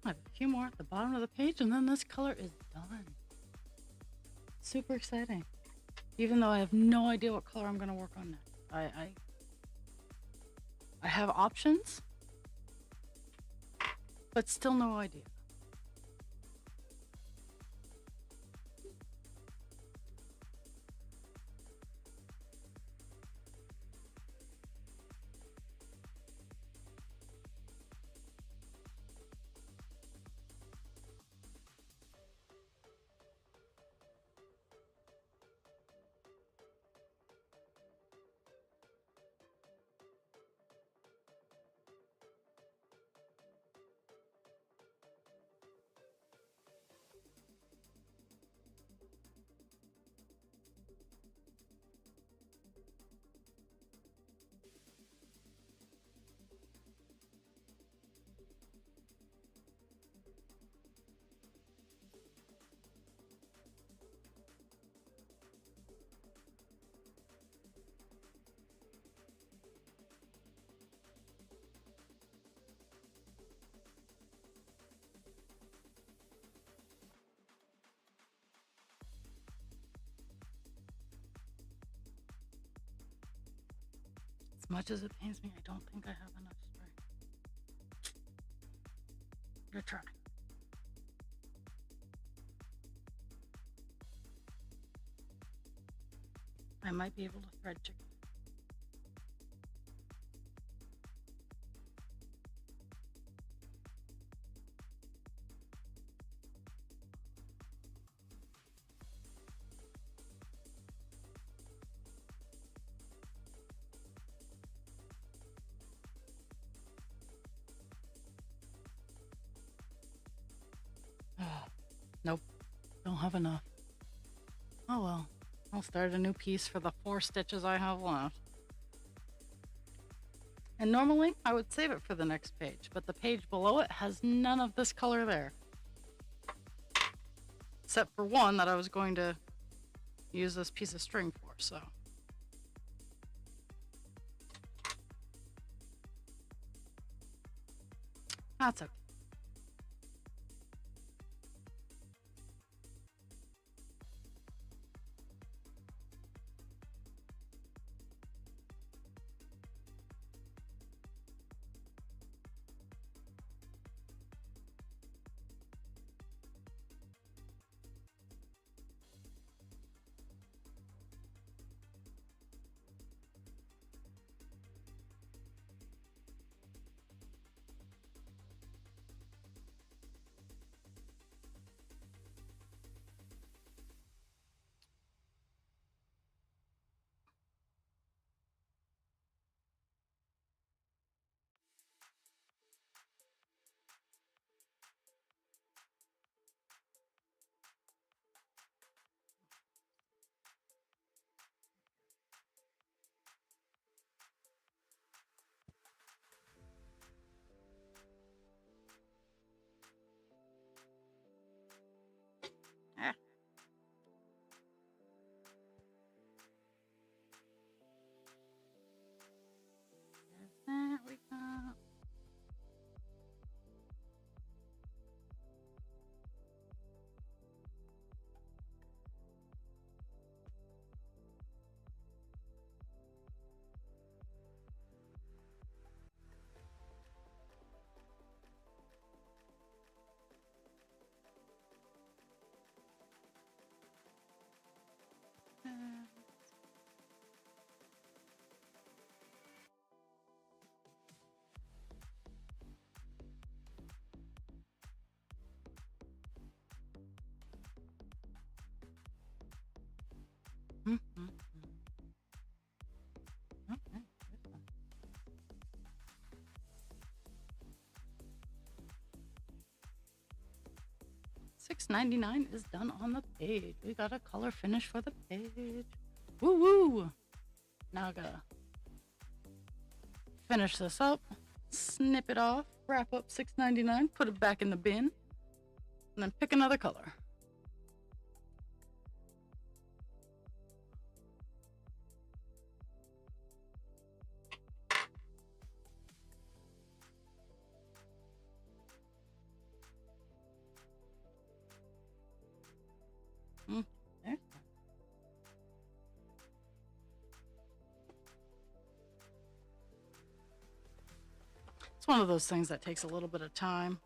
I have a few more at the bottom of the page, and then this color is done. Super exciting. Even though I have no idea what color I'm going to work on next. I have options, but still no idea. As much as it pains me, I don't think I have enough string. Good try. I might be able to thread chicken. Nope, don't have enough. Oh well, I'll start a new piece for the 4 stitches I have left. And normally I would save it for the next page, but the page below it has none of this color there. Except for one that I was going to use this piece of string for, so. That's okay. Ah, there we go. Mm-hmm. Okay. $6.99 is done on the page. We got a color finish for the page. Woo woo! Now I gotta finish this up, snip it off, wrap up $6.99, put it back in the bin, and then pick another color. There. It's one of those things that takes a little bit of time,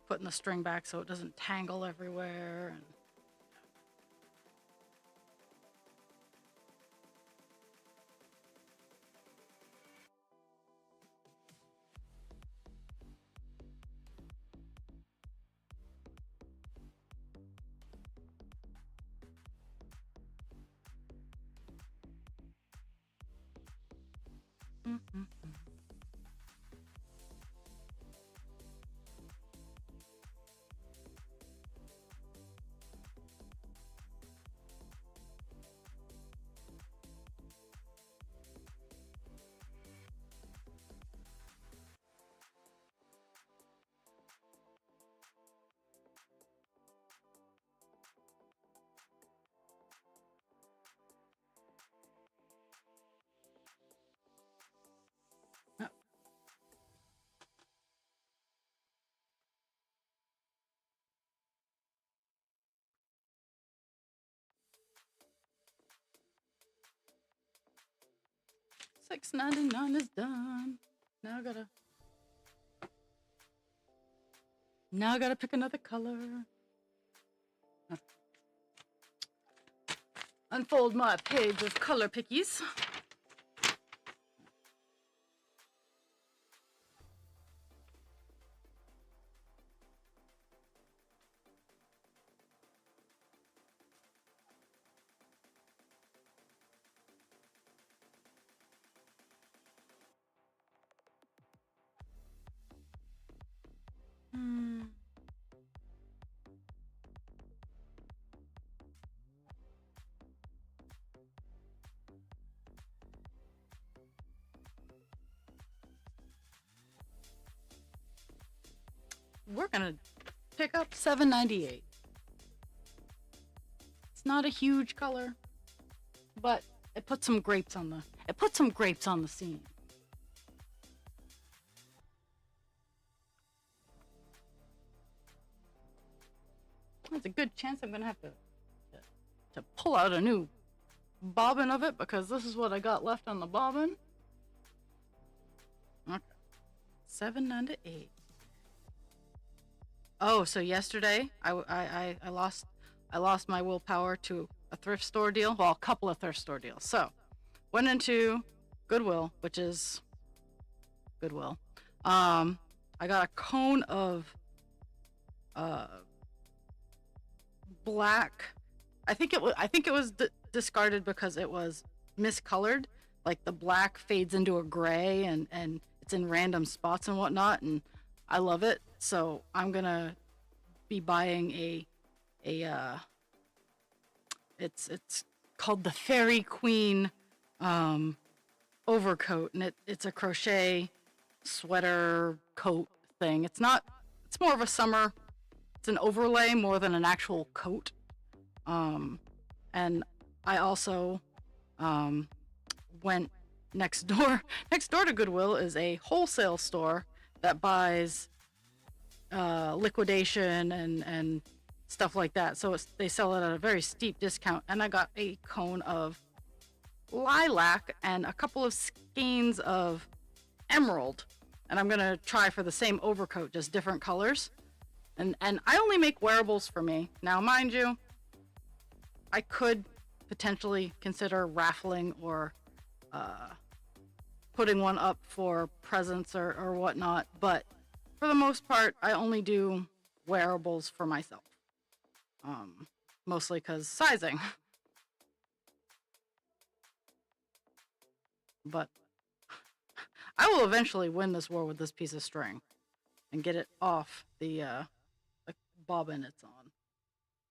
putting the string back so it doesn't tangle everywhere. $6.99 is done. Now I gotta pick another color. Unfold my page of color pickies. We're gonna pick up $7.98. It's not a huge color, but it puts some grapes on the scene. There's a good chance I'm gonna have to pull out a new bobbin of it because this is what I got left on the bobbin. Okay. 7, 9 to 8. Oh, so yesterday I lost my willpower to a thrift store deal. Well, a couple of thrift store deals. So went into Goodwill, which is Goodwill. I got a cone of black. I think it was discarded because it was miscolored. Like the black fades into a gray and it's in random spots and whatnot, and I love it. So I'm gonna be buying it's called the Fairy Queen overcoat, and it's a crochet sweater coat thing. It's more of a summer. It's an overlay more than an actual coat. And I also went next door. Next door to Goodwill is a wholesale store that buys liquidation and stuff like that. So they sell it at a very steep discount. And I got a cone of lilac and a couple of skeins of emerald. And I'm gonna try for the same overcoat, just different colors. And I only make wearables for me. Now, mind you, I could potentially consider raffling or putting one up for presents or whatnot, but for the most part, I only do wearables for myself. Mostly because sizing. But I will eventually win this war with this piece of string and get it off the bobbin it's on.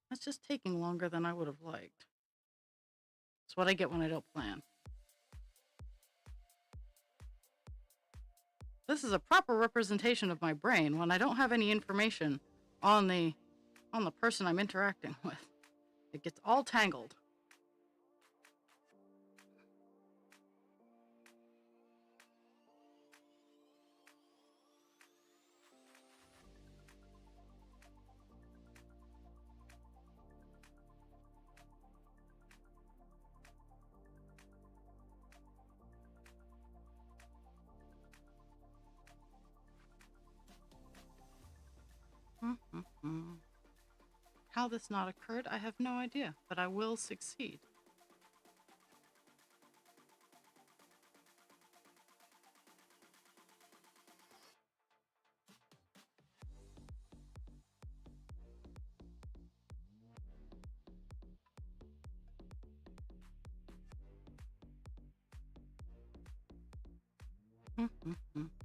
That's just taking longer than I would have liked. It's what I get when I don't plan. This is a proper representation of my brain when I don't have any information on the person I'm interacting with. It gets all tangled. How this not occurred, I have no idea, but I will succeed.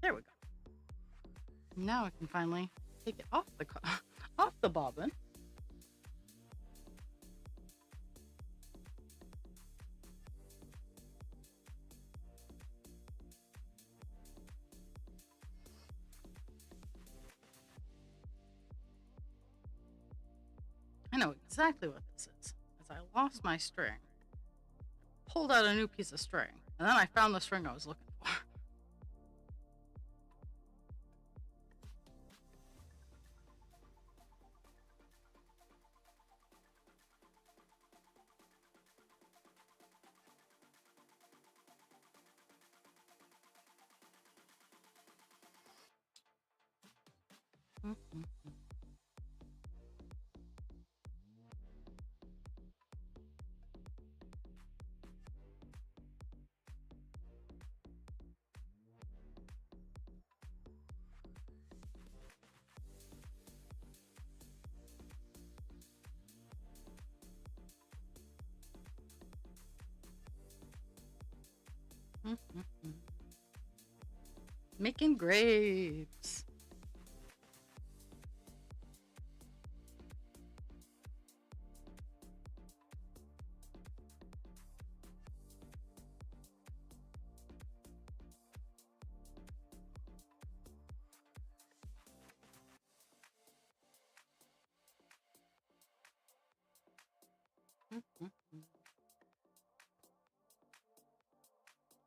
There we go. Now I can finally take it off the bobbin. I know exactly what this is. As I lost my string, pulled out a new piece of string, and then I found the string I was looking for. Making grapes.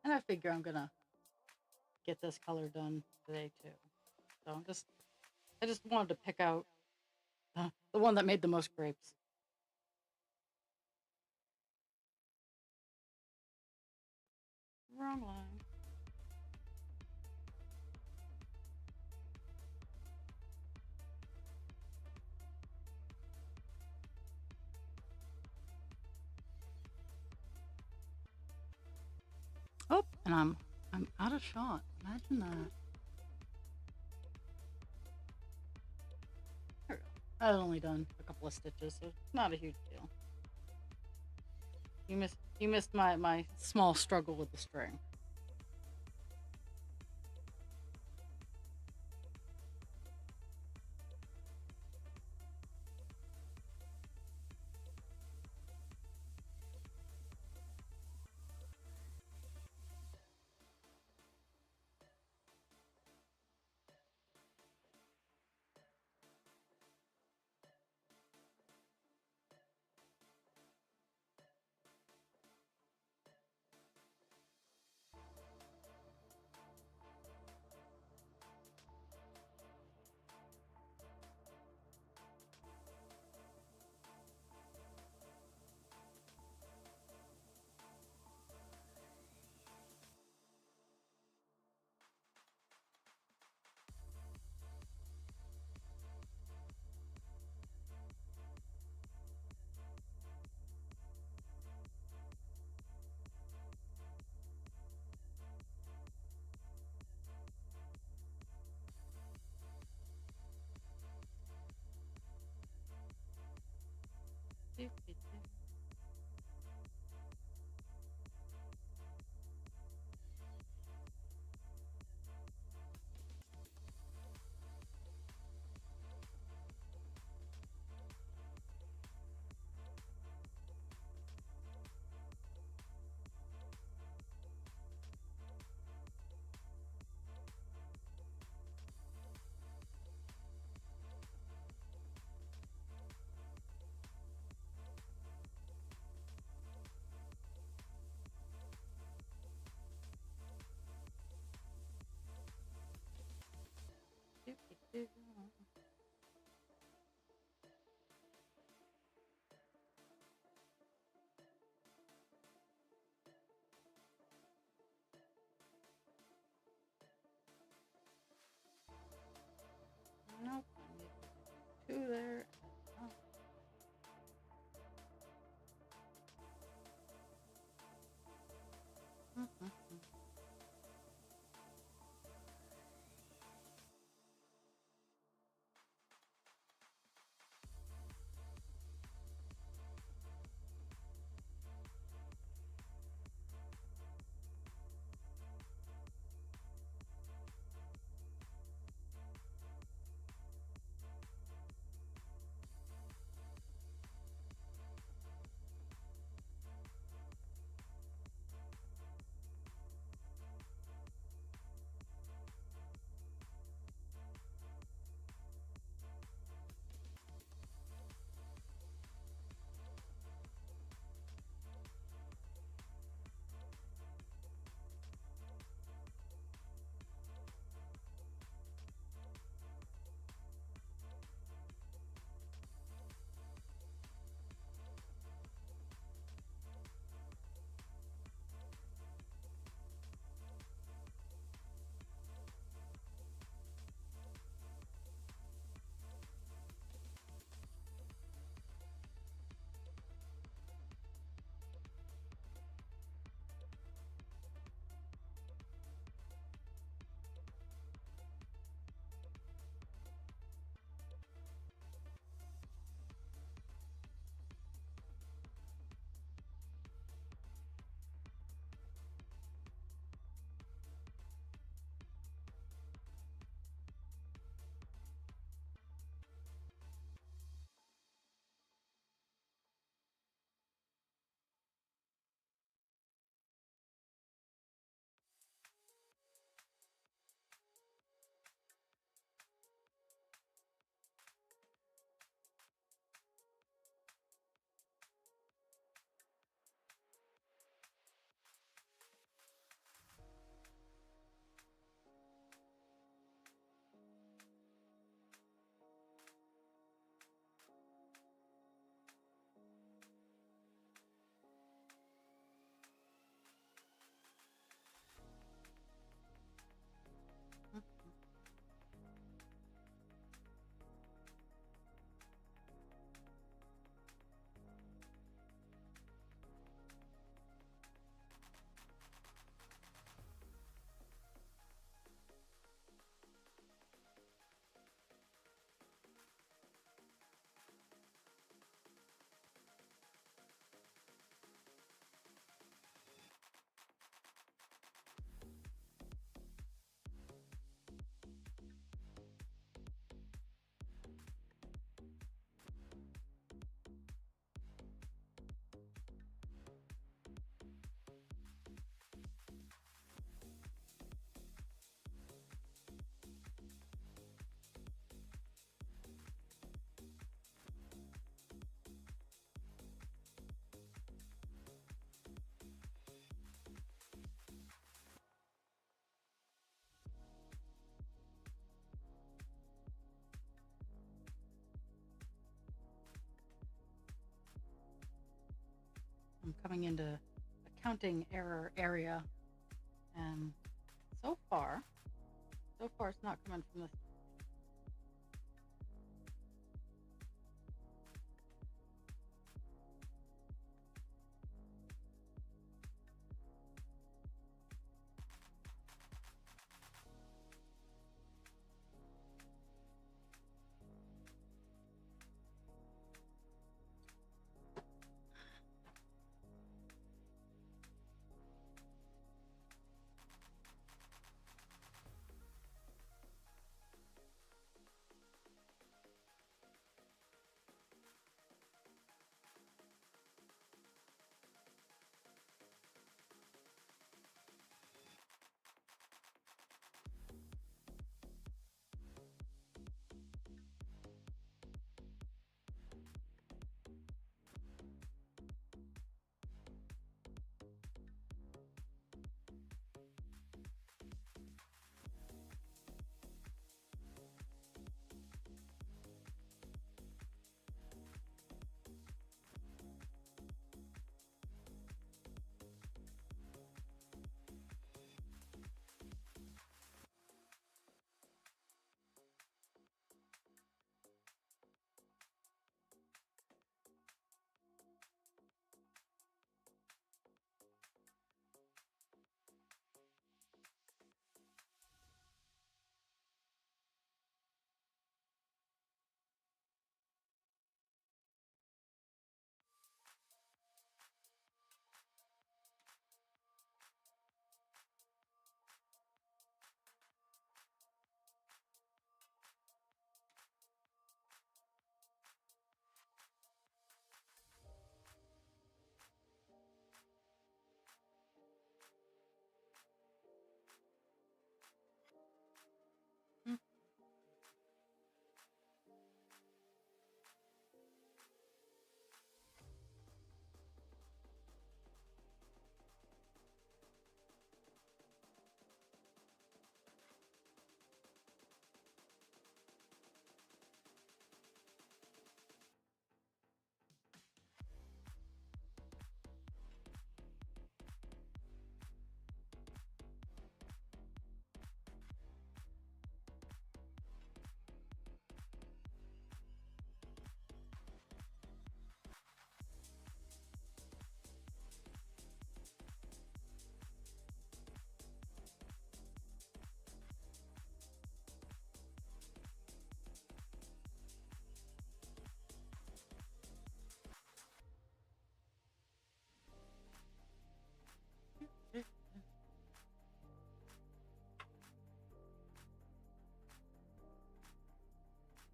And I figure I'm gonna get this color done today too. So I just wanted to pick out The one that made the most grapes. Wrong line. Oh, and I'm out of shot. Imagine that. There we go. I've only done a couple of stitches, so it's not a huge deal. You missed my small struggle with the string. Nope. I need two there. Oh. I'm coming into accounting error area, and so far it's not coming from this.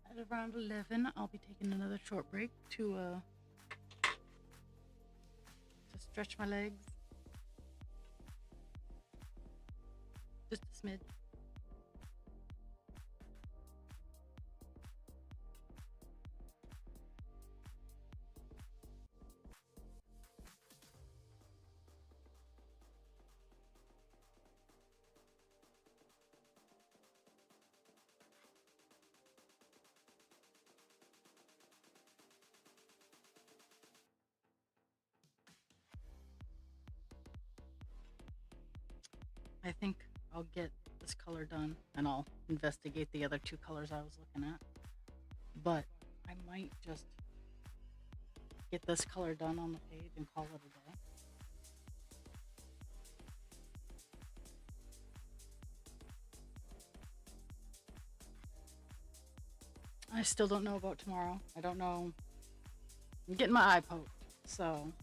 At around 11, I'll be taking another short break to stretch my legs. Just a smidge. I think I'll get this color done and I'll investigate the other two colors I was looking at. But I might just get this color done on the page and call it a day. I still don't know about tomorrow. I don't know. I'm getting my eye poked, so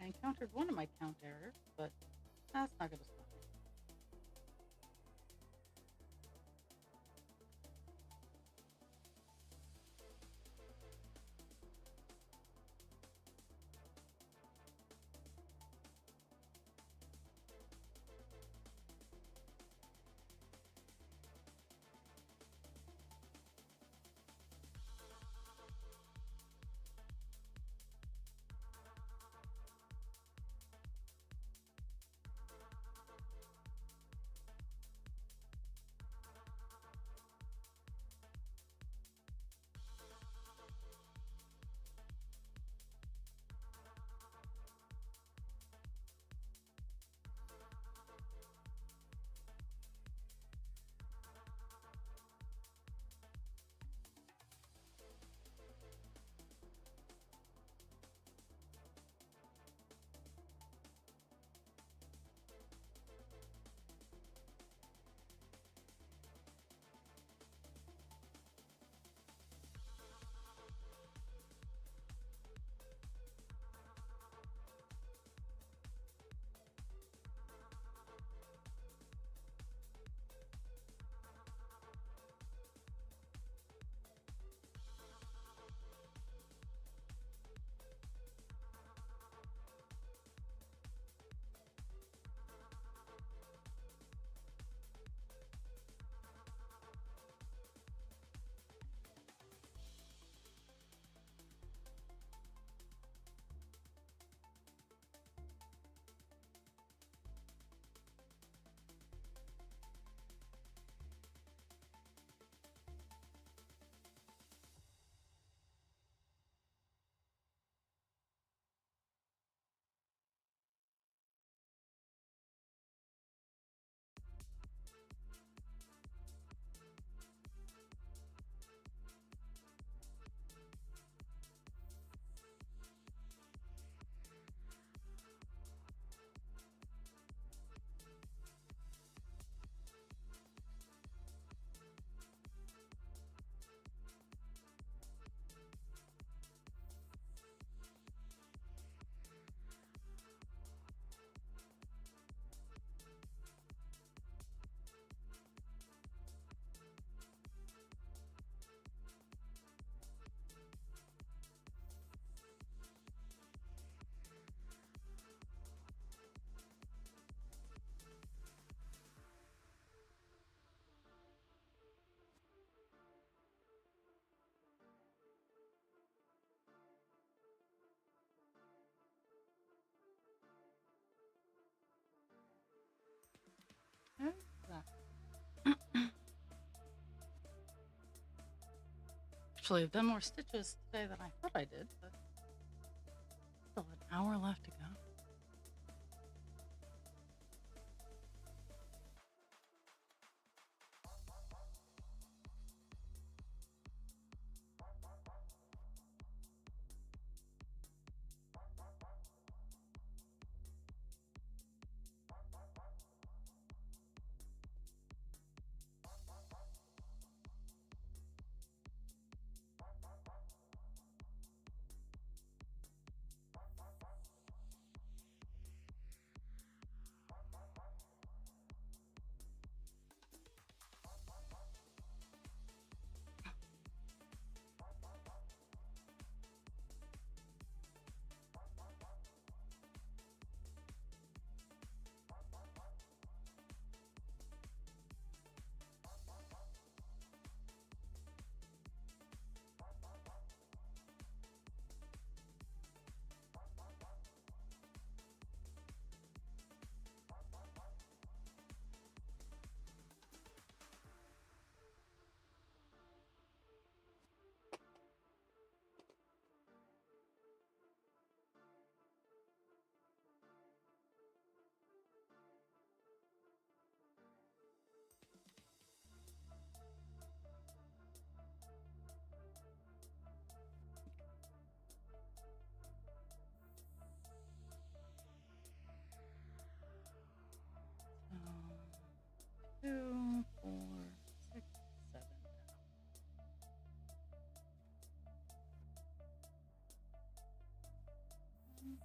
encountered one of my count errors, but that's not going to stop me. How's that? Actually, I've done more stitches today than I thought I did, but still an hour left to go. Two, four, 6, 7 down.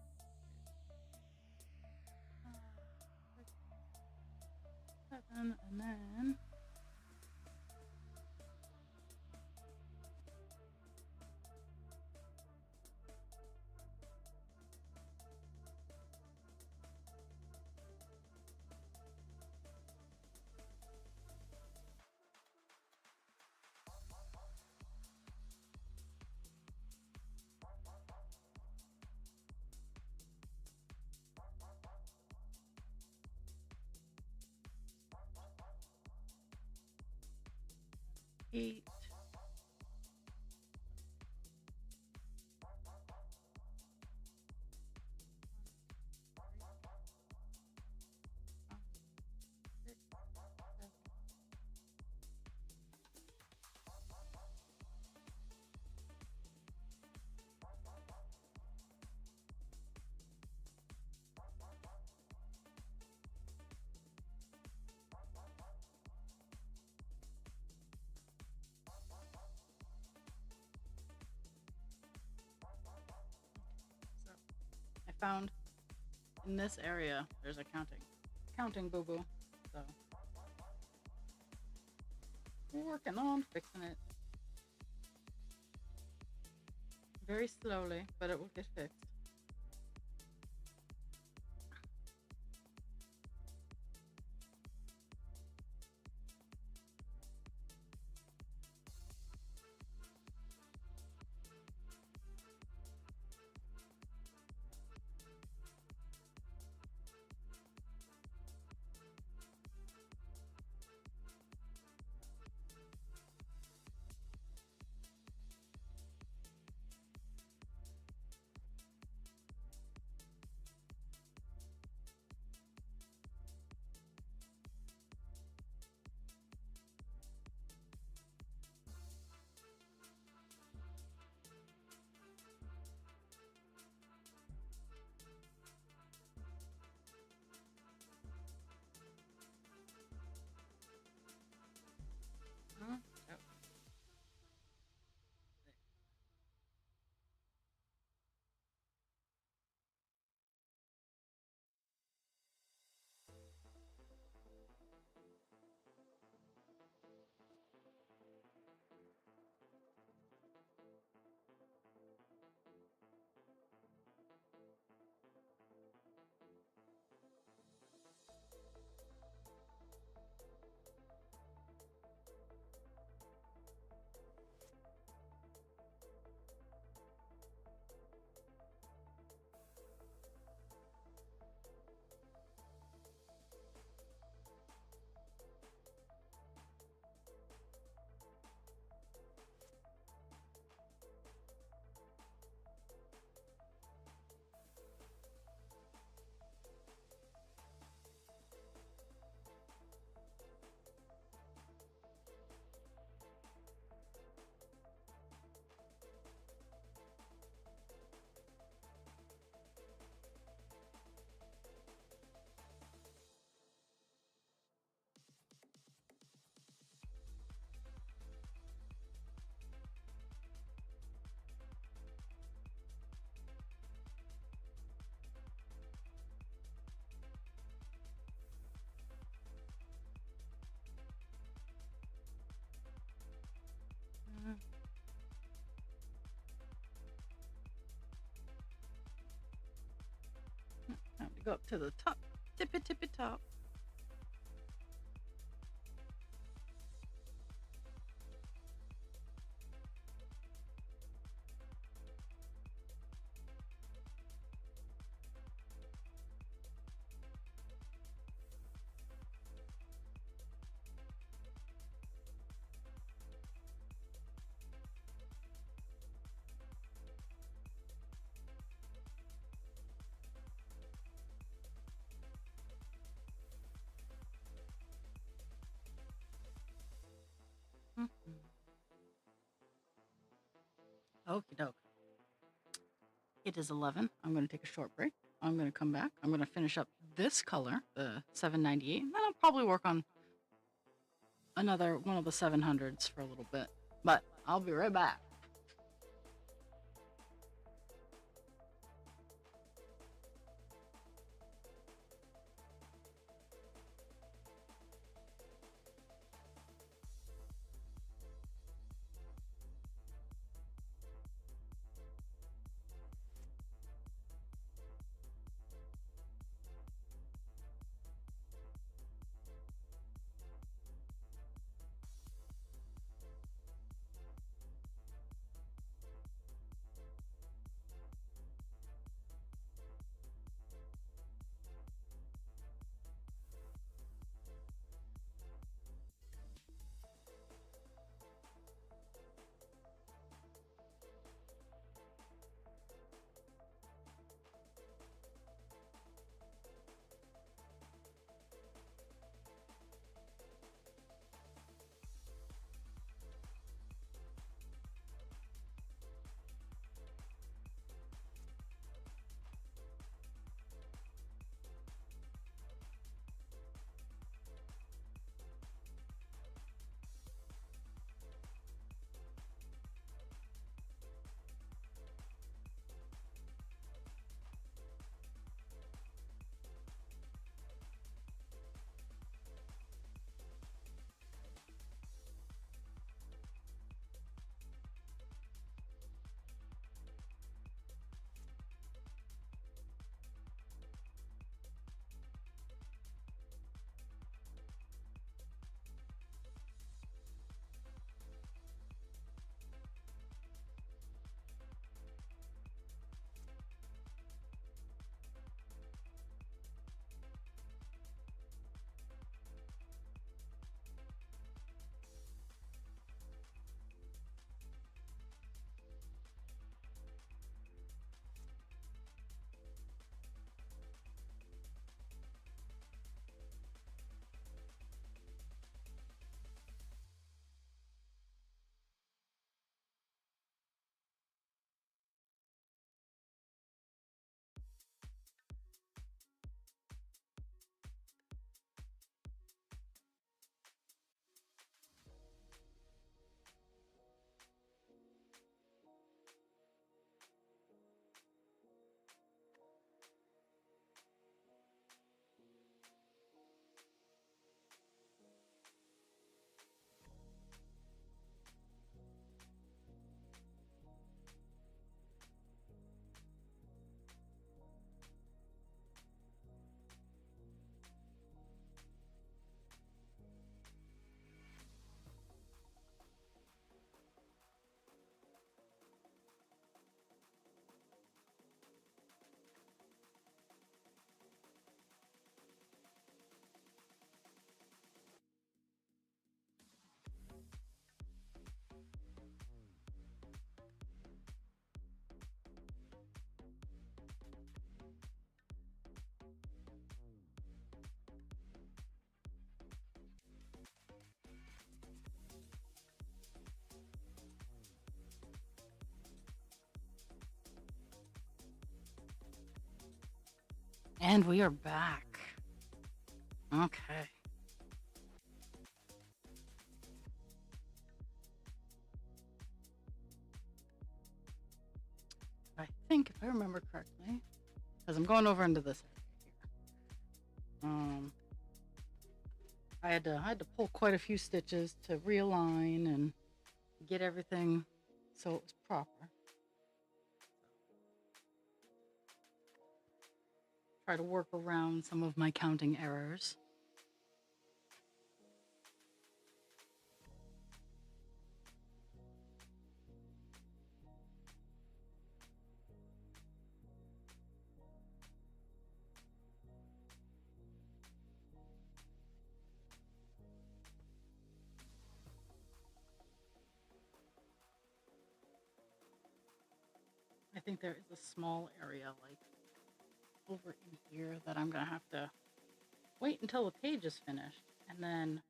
And then eight. I found in this area there's a counting boo-boo. So we're working on fixing it. Very slowly, but it will get fixed. Time to go up to the top, tippy top. Okie doke. It is 11. I'm going to take a short break. I'm going to come back. I'm going to finish up this color, the 798, and then I'll probably work on another one of the 700s for a little bit. But I'll be right back. And we are back. Okay. I think, if I remember correctly, because I'm going over into this area here. I had to pull quite a few stitches to realign and get everything so it was proper. Try to work around some of my counting errors. I think there is a small area like over in here that I'm gonna have to wait until the page is finished and then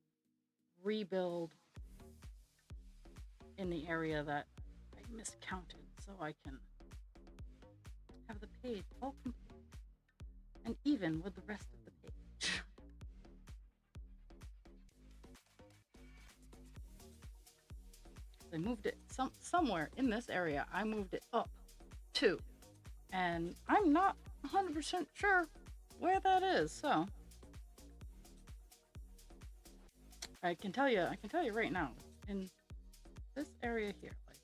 rebuild in the area that I miscounted so I can have the page all complete and even with the rest of the page. I moved it somewhere in this area. I moved it up too, and I'm not 100% sure where that is. So I can tell you right now, in this area here, like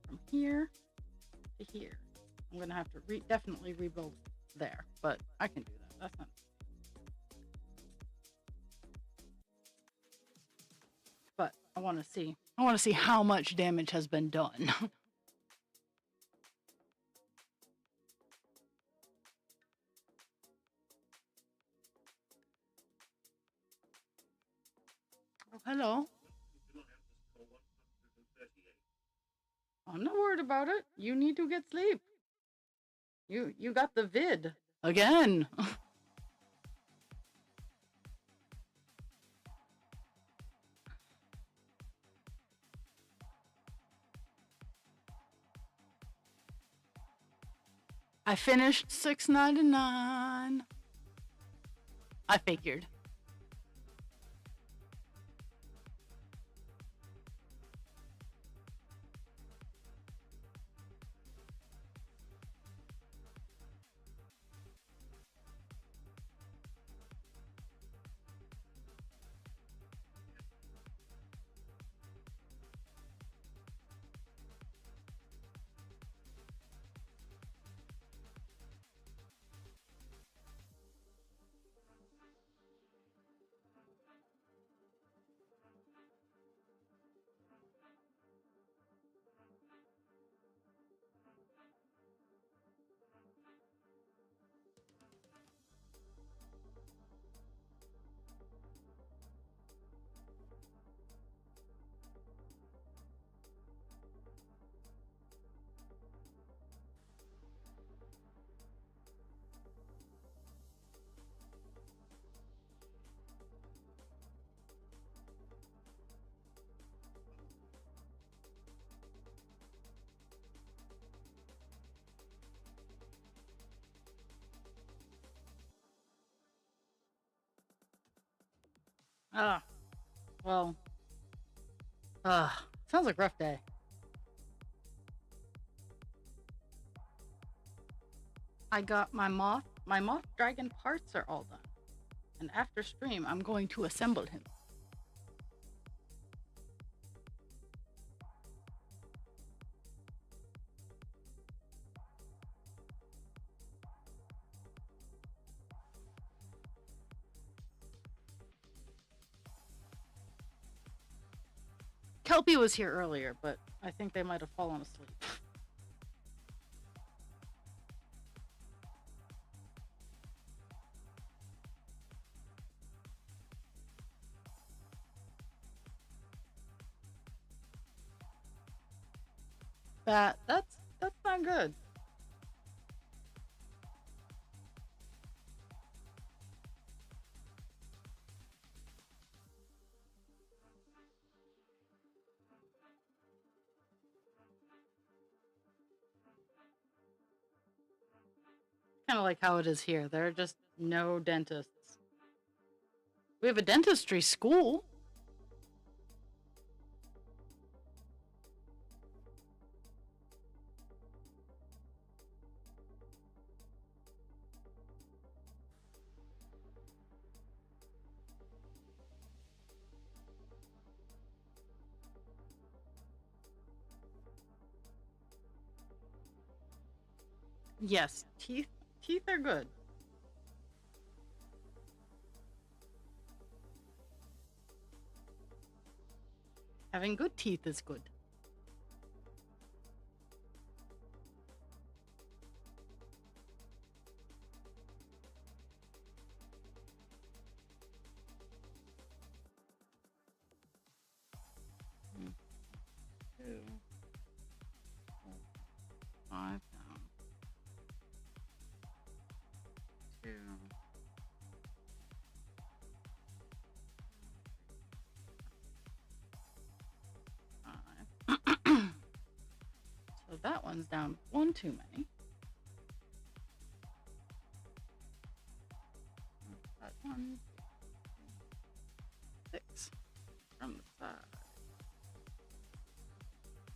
from here to here, I'm gonna have to definitely rebuild there, but I can do that. That's not. But I want to see. I want to see how much damage has been done. Oh, hello. I'm not worried about it. You need to get sleep. You got the vid again. I finished $6.99. I figured. Ah, well. Sounds like a rough day. I got my moth dragon parts are all done. And after stream, I'm going to assemble him. Kelpie was here earlier, but I think they might have fallen asleep. That's not good. kind of like how it is here. There are just no dentists. We have a dentistry school. Yes, teeth are good. Having good teeth is good. Mm, 2, 4, 5 down. 2. 5. So that one's down 1 too many. That one, 6 from the side.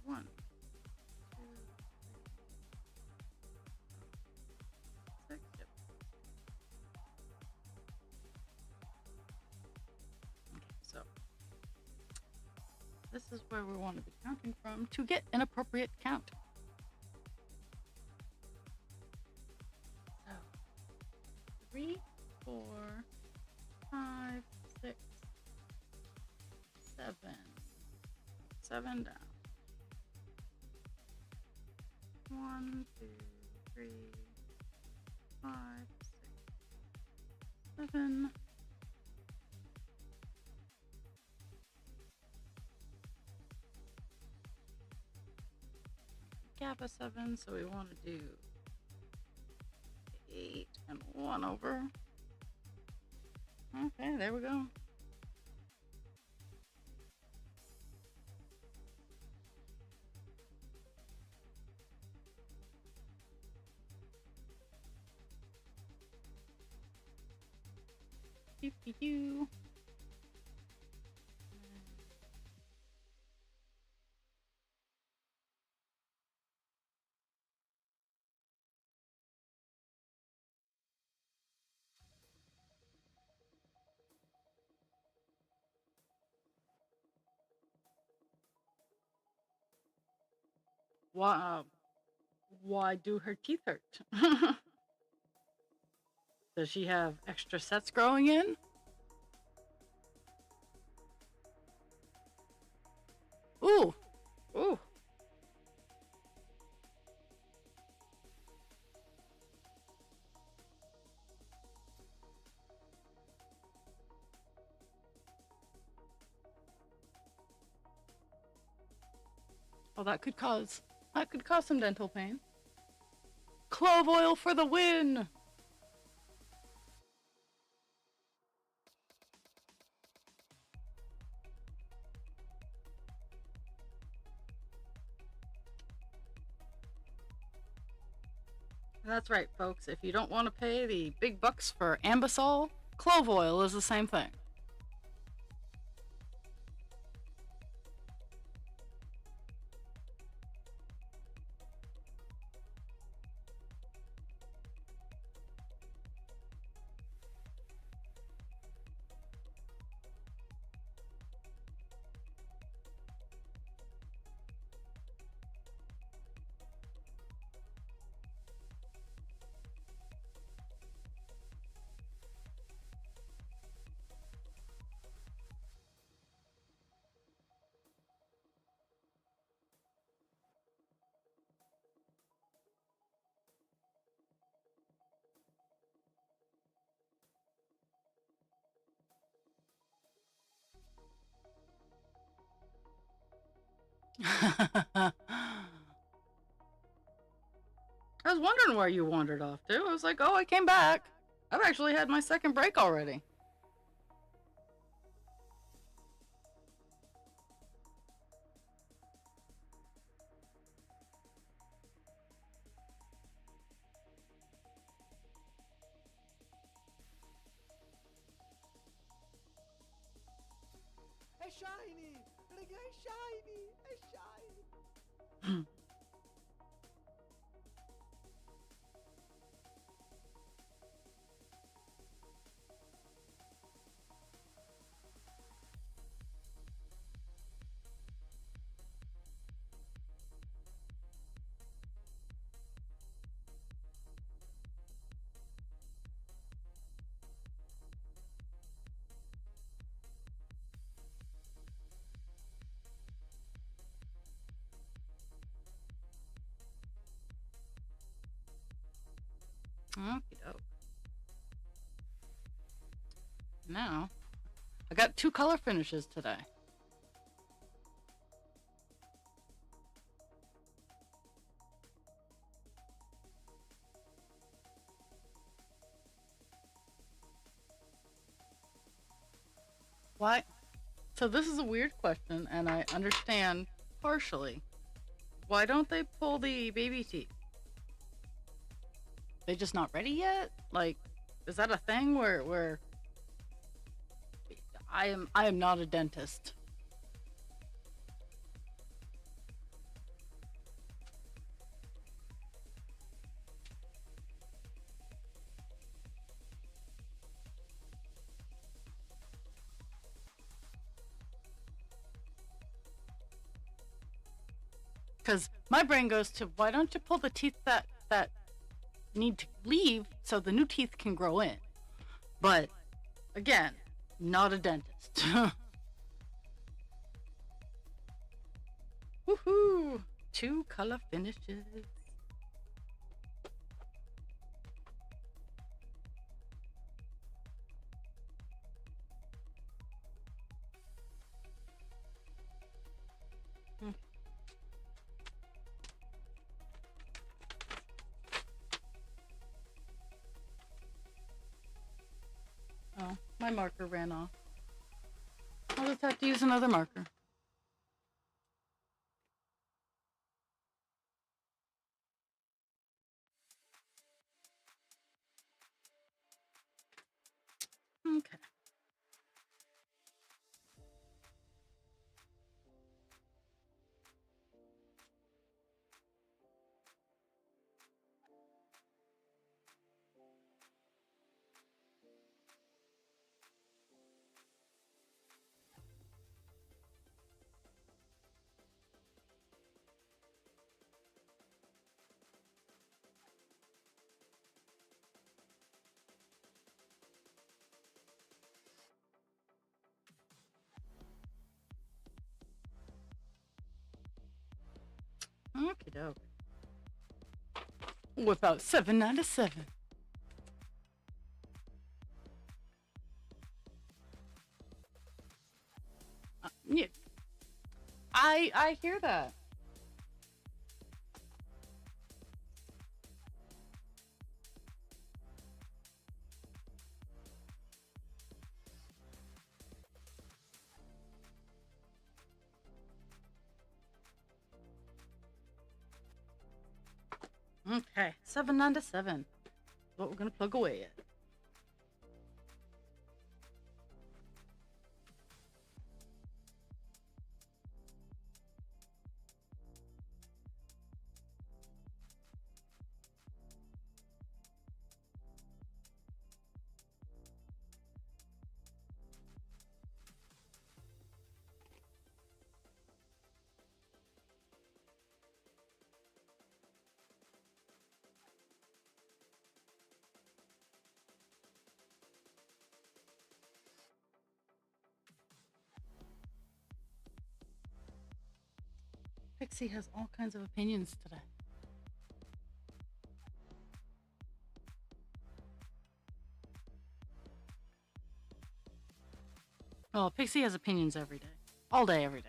1, 2, 3, 6. Yep. Okay, so this is where we want to be counting from to get an appropriate count. So 3, 4, 5, 6, 7. 7 down. 1, 2, 3, 5, 6, 7. Gap of 7, so we want to do 8 and 1 over. Okay, there we go. You. Why do her teeth hurt? Does she have extra sets growing in? Ooh. Ooh. Well, that could cause some dental pain. Clove oil for the win! That's right, folks. If you don't want to pay the big bucks for Ambisol, clove oil is the same thing. I was wondering where you wandered off to. I was like, oh, I came back. I've actually had my second break already. shiny! Look how shiny! It's shiny! Okey-doke. Now, I got 2 color finishes today. Why? So this is a weird question, and I understand partially. Why don't they pull the baby teeth? They just not ready yet? Like, is that a thing where I am not a dentist. Because my brain goes to, why don't you pull the teeth that need to leave so the new teeth can grow in? But again, not a dentist. Woohoo! 2 color finishes. Oh, my marker ran off. I'll just have to use another marker. Okay. Okie doke. Whip out 797. Yeah, I hear that. Okay, 797. What we're gonna plug away at. Pixie has all kinds of opinions today. Oh, Pixie has opinions every day. All day, every day.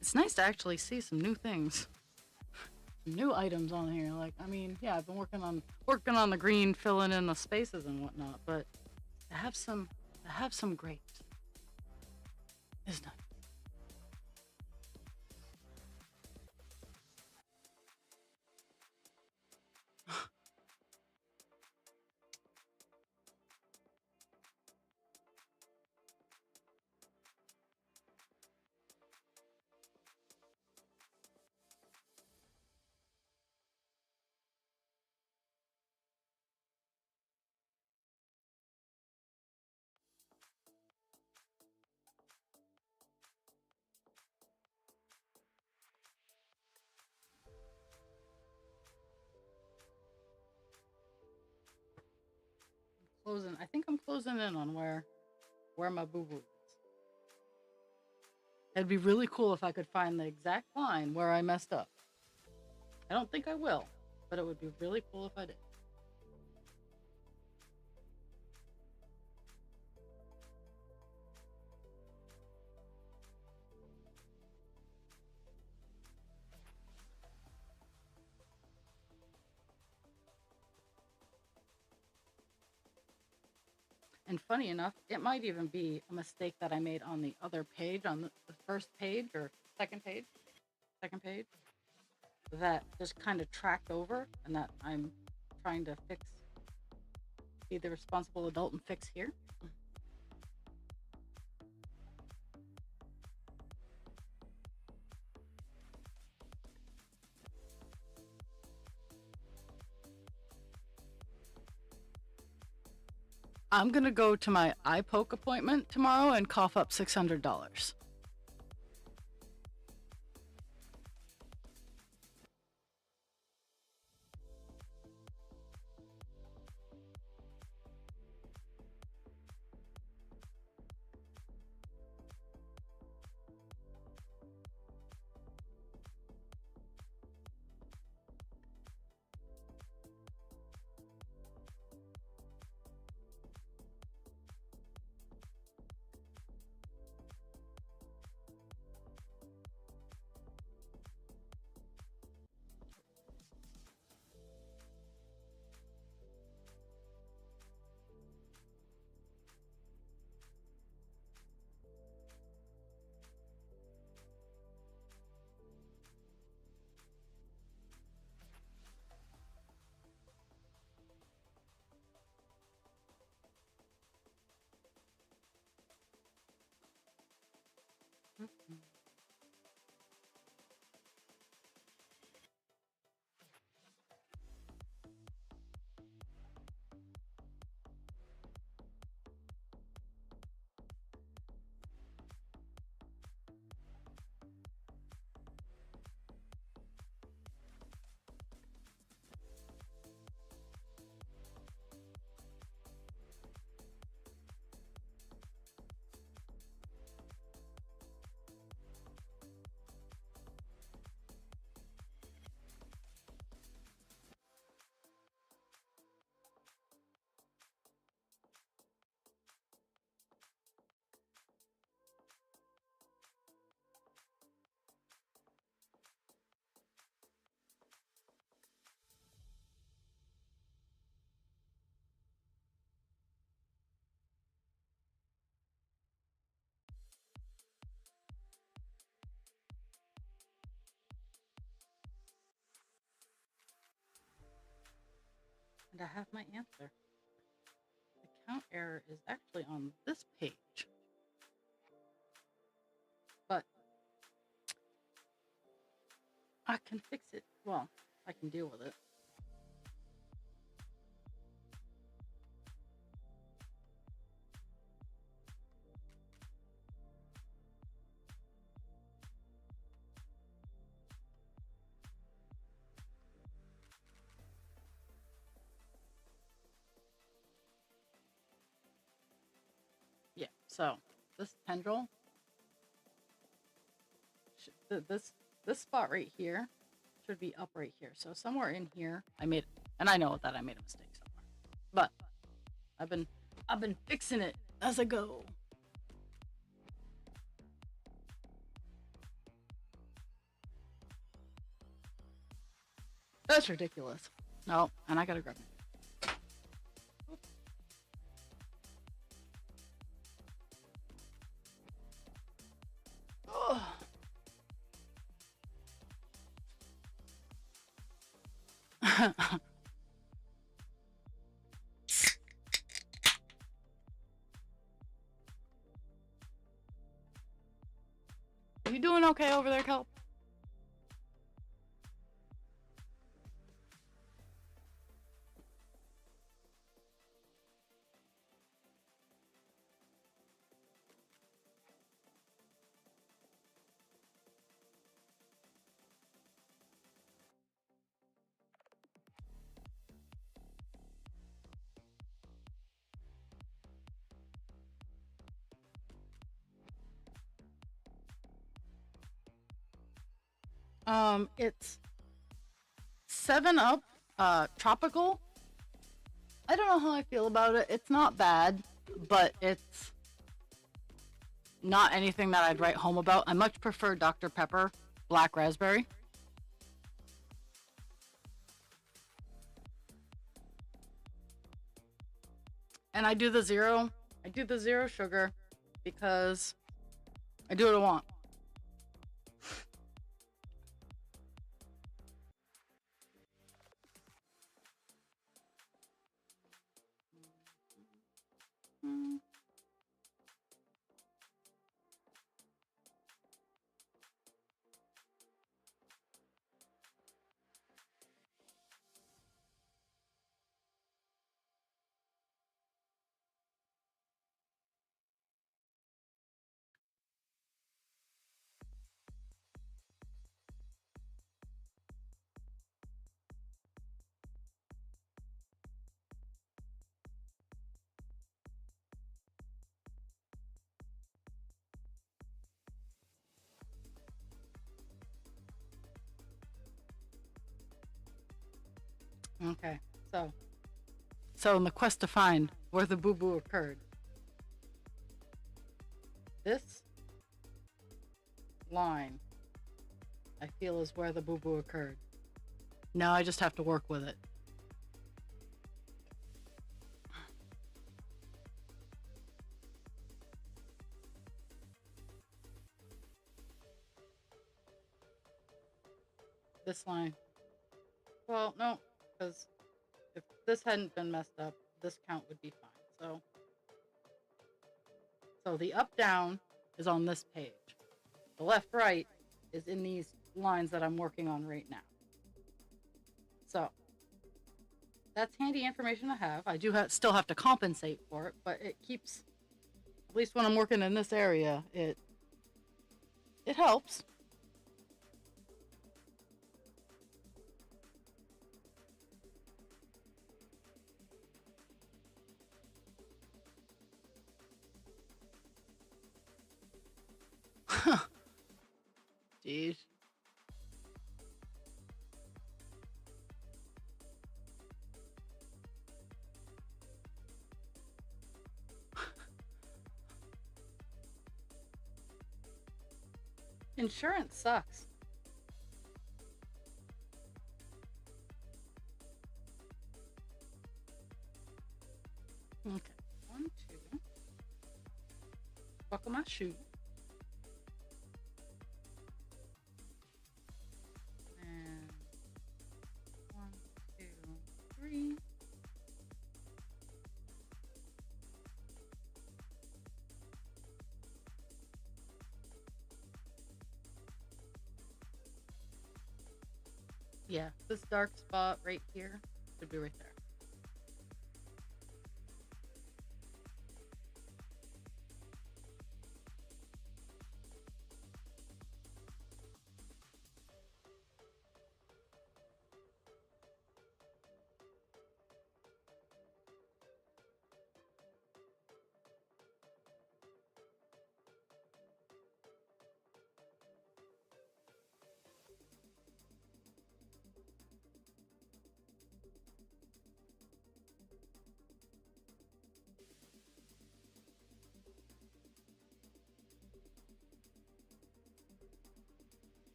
It's nice to actually see some new things. Some new items on here. Like, I mean, yeah, I've been working on the green, filling in the spaces and whatnot, but to have some grapes is nice. Closing. I think I'm closing in on where my boo boo is. It'd be really cool if I could find the exact line where I messed up. I don't think I will, but it would be really cool if I did. And funny enough, it might even be a mistake that I made on the other page, on the first page or second page, that just kind of tracked over and that I'm trying to fix, be the responsible adult and fix here. I'm going to go to my eye poke appointment tomorrow and cough up $600. And I have my answer. The count error is actually on this page. But I can fix it. Well, I can deal with it. Yeah, so this tendril, this spot right here should be up right here. So somewhere in here, and I know that I made a mistake somewhere, but I've been fixing it as I go. That's ridiculous. No, and I gotta grab it. You doing okay over there, Kelp? It's 7 Up, tropical. I don't know how I feel about it. It's not bad, but it's not anything that I'd write home about. I much prefer Dr. Pepper, black raspberry. And I do the zero. I do the zero sugar because I do what I want. Okay, so in the quest to find where the boo-boo occurred, this line I feel is where the boo-boo occurred. Now I just have to work with it. This line. Well, no, because if this hadn't been messed up, this count would be fine. So the up-down is on this page. The left-right is in these lines that I'm working on right now. So that's handy information to have. I do still have to compensate for it, but it keeps, at least when I'm working in this area, it helps. Jeez. Insurance sucks. Okay, 1, 2. Buckle my shoe. And 1, 2, 3. Yeah, this dark spot right here should be right there.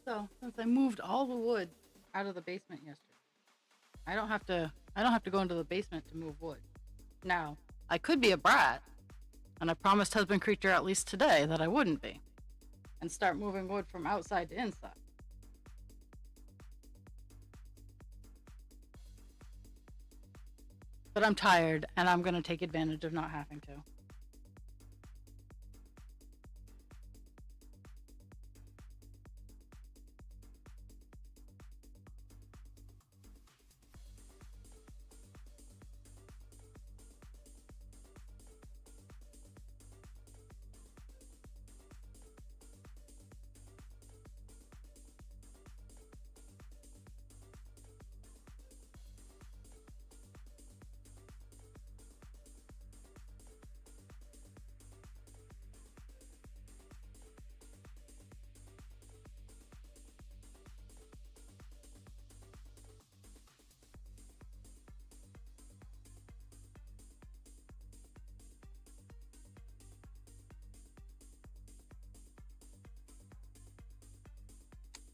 So since I moved all the wood out of the basement yesterday, I don't have to go into the basement to move wood. Now, I could be a brat, and I promised husband creature at least today that I wouldn't be, and start moving wood from outside to inside. But I'm tired, and I'm going to take advantage of not having to.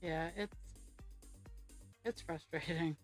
Yeah, it's frustrating.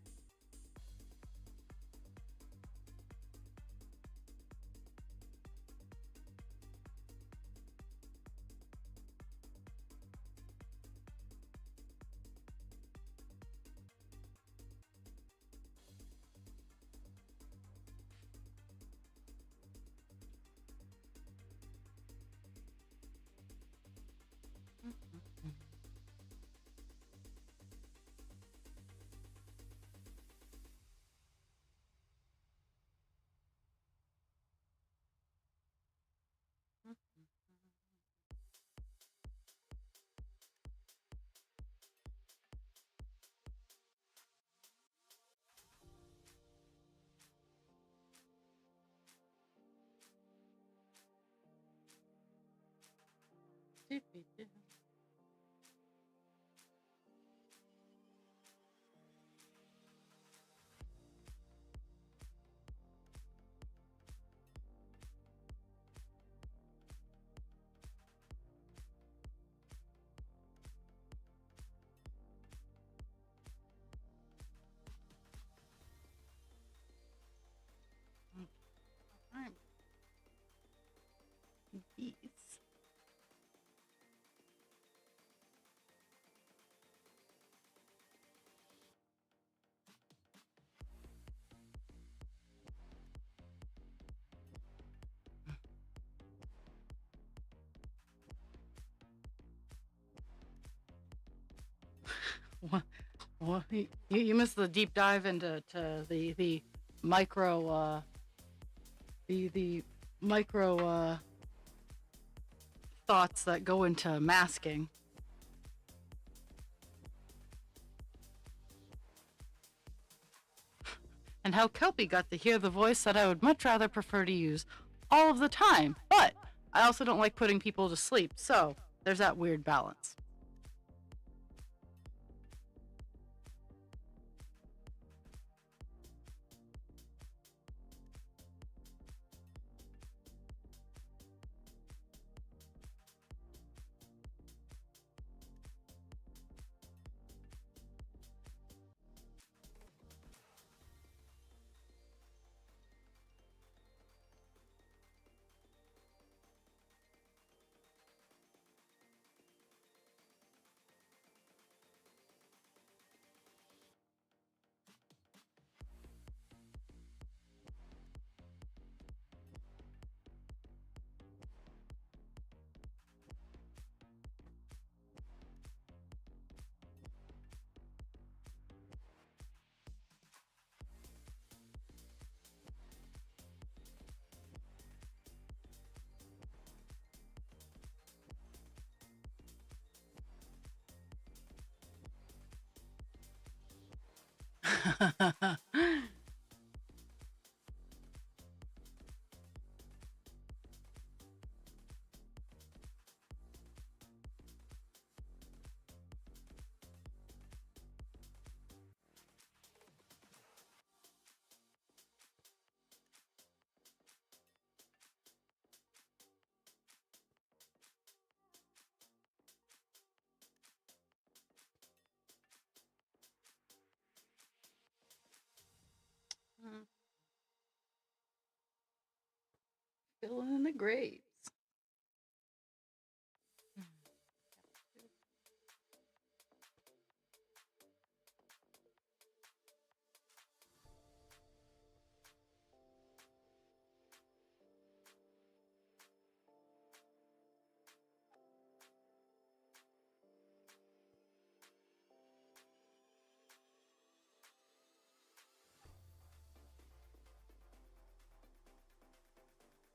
I'm bees. Well, you missed the deep dive into the micro the micro thoughts that go into masking. And how Kelpie got to hear the voice that I would much rather prefer to use all of the time. But I also don't like putting people to sleep, so there's that weird balance. Filling in the grapes.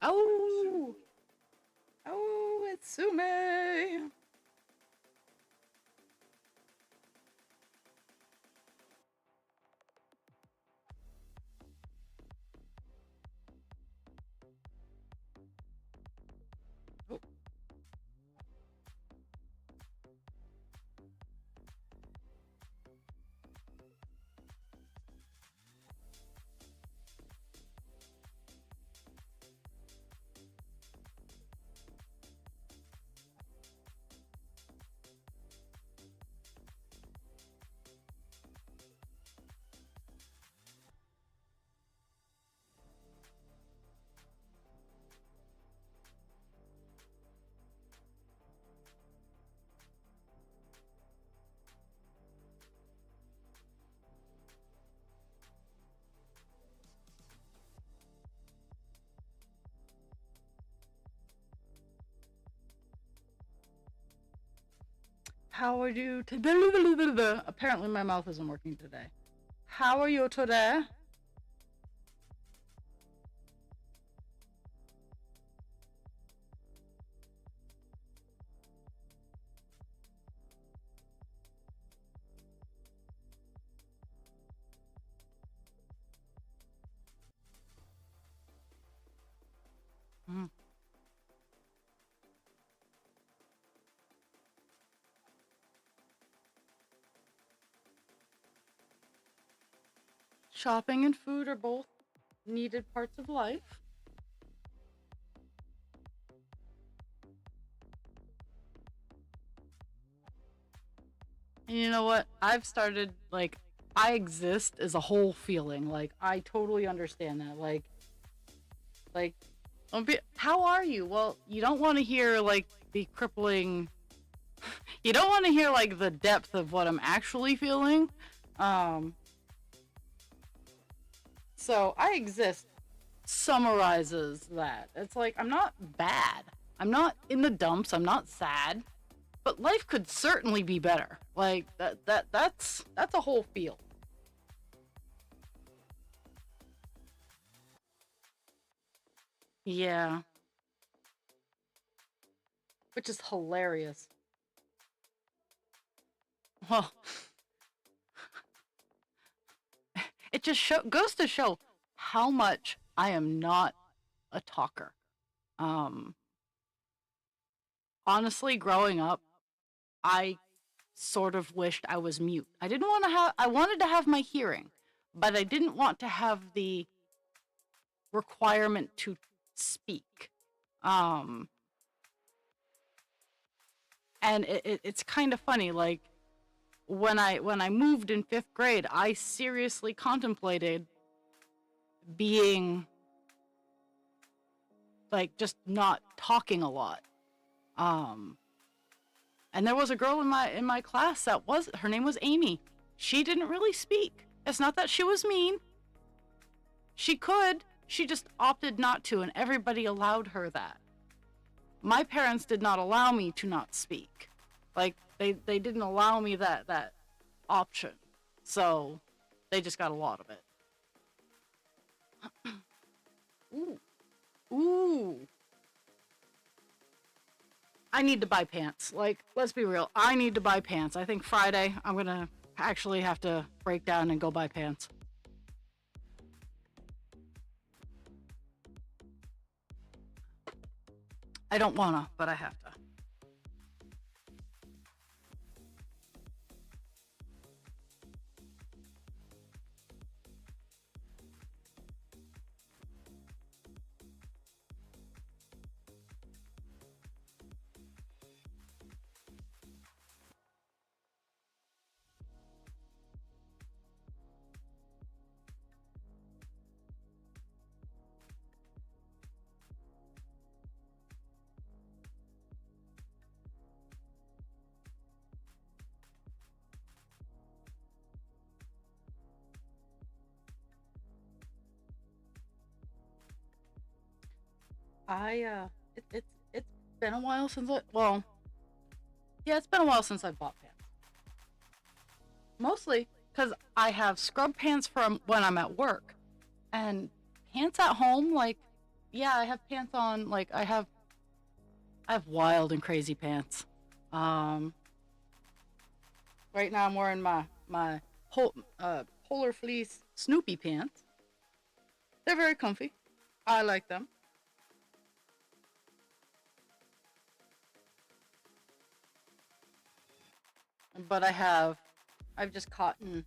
Oh, oh, it's Sume. Oh, How are you today? Apparently, my mouth isn't working today. How are you today? Mm. Shopping and food are both needed parts of life. And you know what? I've started, like, I exist as a whole feeling. Like, I totally understand that. Like, don't be, how are you? Well, you don't want to hear, like, the crippling, you don't want to hear, like, the depth of what I'm actually feeling. Um, so I exist summarizes that. It's like, I'm not bad. I'm not in the dumps. I'm not sad. But life could certainly be better. Like that's a whole feel. Yeah, which is hilarious. Well, it just goes to show how much I am not a talker. Um, Honestly, growing up, I sort of wished I was mute. I didn't want to have. I wanted to have my hearing, but I didn't want to have the requirement to speak. Um, and it's kind of funny, like when I moved in 5th grade, I seriously contemplated being like just not talking a lot. Um, and there was a girl in my class that was, her name was Amy. She didn't really speak. It's not that she was mean. She could. She just opted not to, and everybody allowed her that. My parents did not allow me to not speak. Like they didn't allow me that option. So they just got a lot of it. Ooh. Ooh. I need to buy pants. Like, let's be real. I need to buy pants. I think Friday I'm gonna actually have to break down and go buy pants. I don't wanna, but I have to. It's been a while since yeah, it's been a while since I bought pants. Mostly because I have scrub pants from when I'm at work, and pants at home. Like, yeah, I have pants on. Like, I have wild and crazy pants. Um, right now I'm wearing my polar fleece Snoopy pants. They're very comfy. I like them. But I've just cotton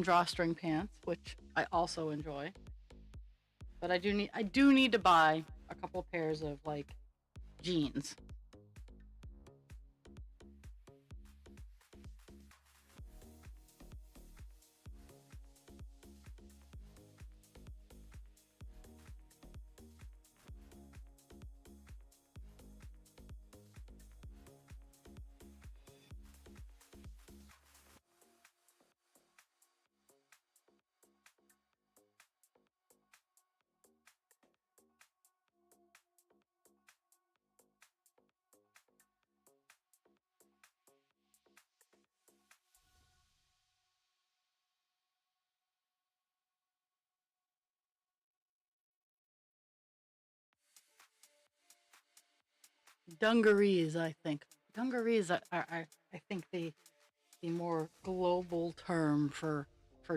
drawstring pants, which I also enjoy. But I do need to buy a couple of pairs of like jeans. dungarees, I think. Dungarees are I think the more global term for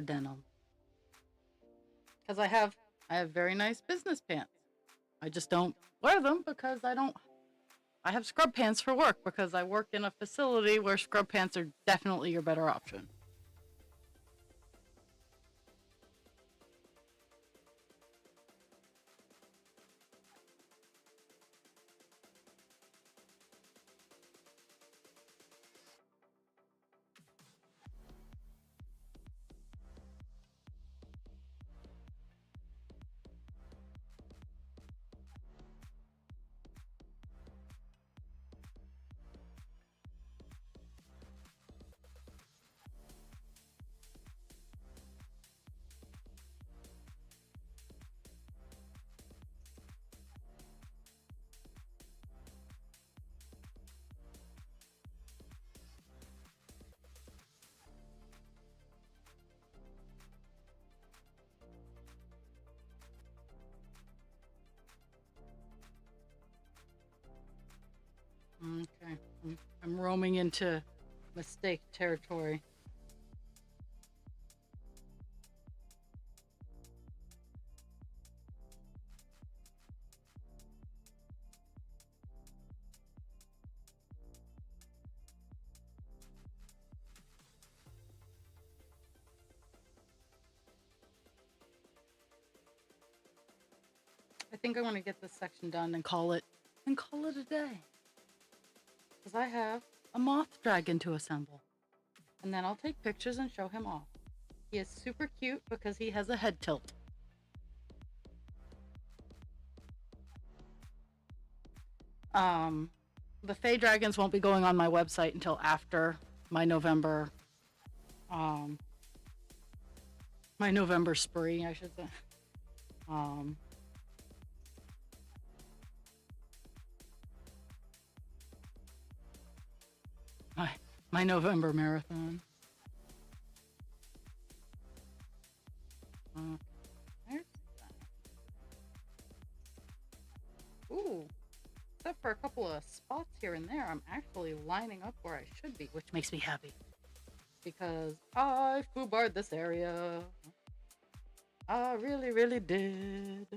denim. Because I have very nice business pants. I just don't wear them because I have scrub pants for work because I work in a facility where scrub pants are definitely your better option. Okay, I'm roaming into mistake territory. I think I want to get this section done and call it a day. Because I have a moth dragon to assemble. And then I'll take pictures and show him off. He is super cute because he has a head tilt. The Fey Dragons won't be going on my website until after my November spree, I should say. My November marathon. There's that. Ooh. Except for a couple of spots here and there, I'm actually lining up where I should be, which makes me happy. Because I foobarred this area. I really, really did.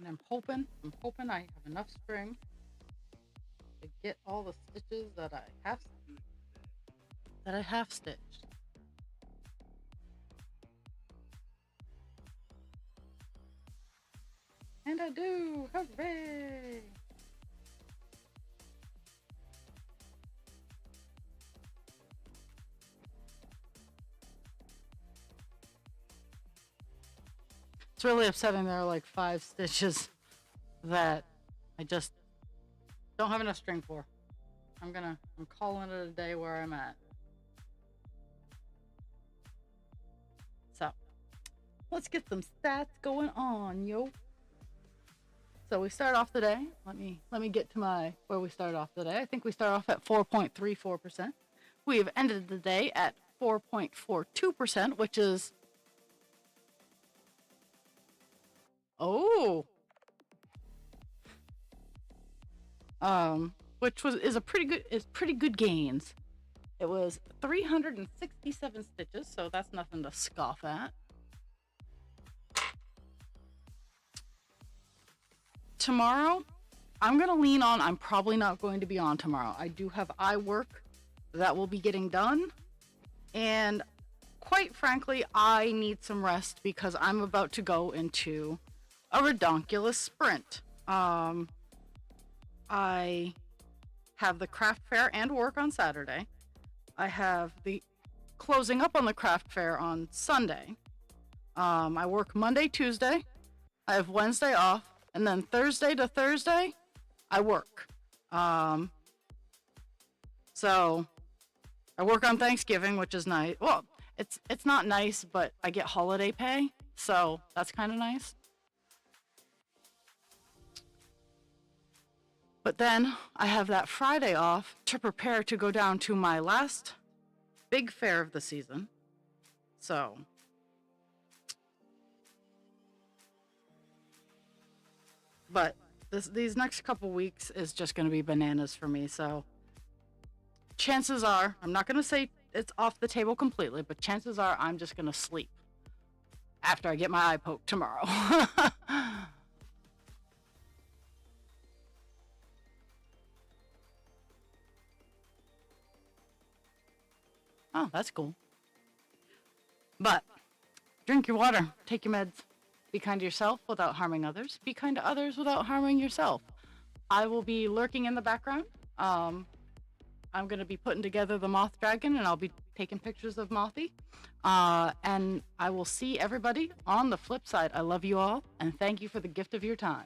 And I'm hoping I have enough string to get all the stitches that I have stitched. And I do! Hooray! It's really upsetting there are like 5 stitches that I just don't have enough string for. I'm calling it a day where I'm at. So, let's get some stats going on, yo. So we start off the day. Let me get to where we start off the day. I think we start off at 4.34%. We have ended the day at 4.42%, which is which is pretty good gains. It was 367 stitches, so that's nothing to scoff at. Tomorrow, I'm gonna lean on. I'm probably not going to be on tomorrow. I do have eye work that will be getting done, and quite frankly, I need some rest because I'm about to go into a redonkulous sprint. I have the craft fair and work on Saturday. I have the closing up on the craft fair on Sunday. I work Monday, Tuesday. I have Wednesday off, and then Thursday to Thursday, I work. So I work on Thanksgiving, which is nice. Well, it's not nice, but I get holiday pay, so that's kind of nice. But then I have that Friday off to prepare to go down to my last big fair of the season. So but these next couple weeks is just going to be bananas for me. So chances are, I'm not going to say it's off the table completely, but chances are I'm just going to sleep after I get my eye poked tomorrow. Oh, that's cool. But drink your water, take your meds, be kind to yourself without harming others, be kind to others without harming yourself. I will be lurking in the background. I'm going to be putting together the moth dragon, and I'll be taking pictures of Mothy. And I will see everybody on the flip side. I love you all, and thank you for the gift of your time.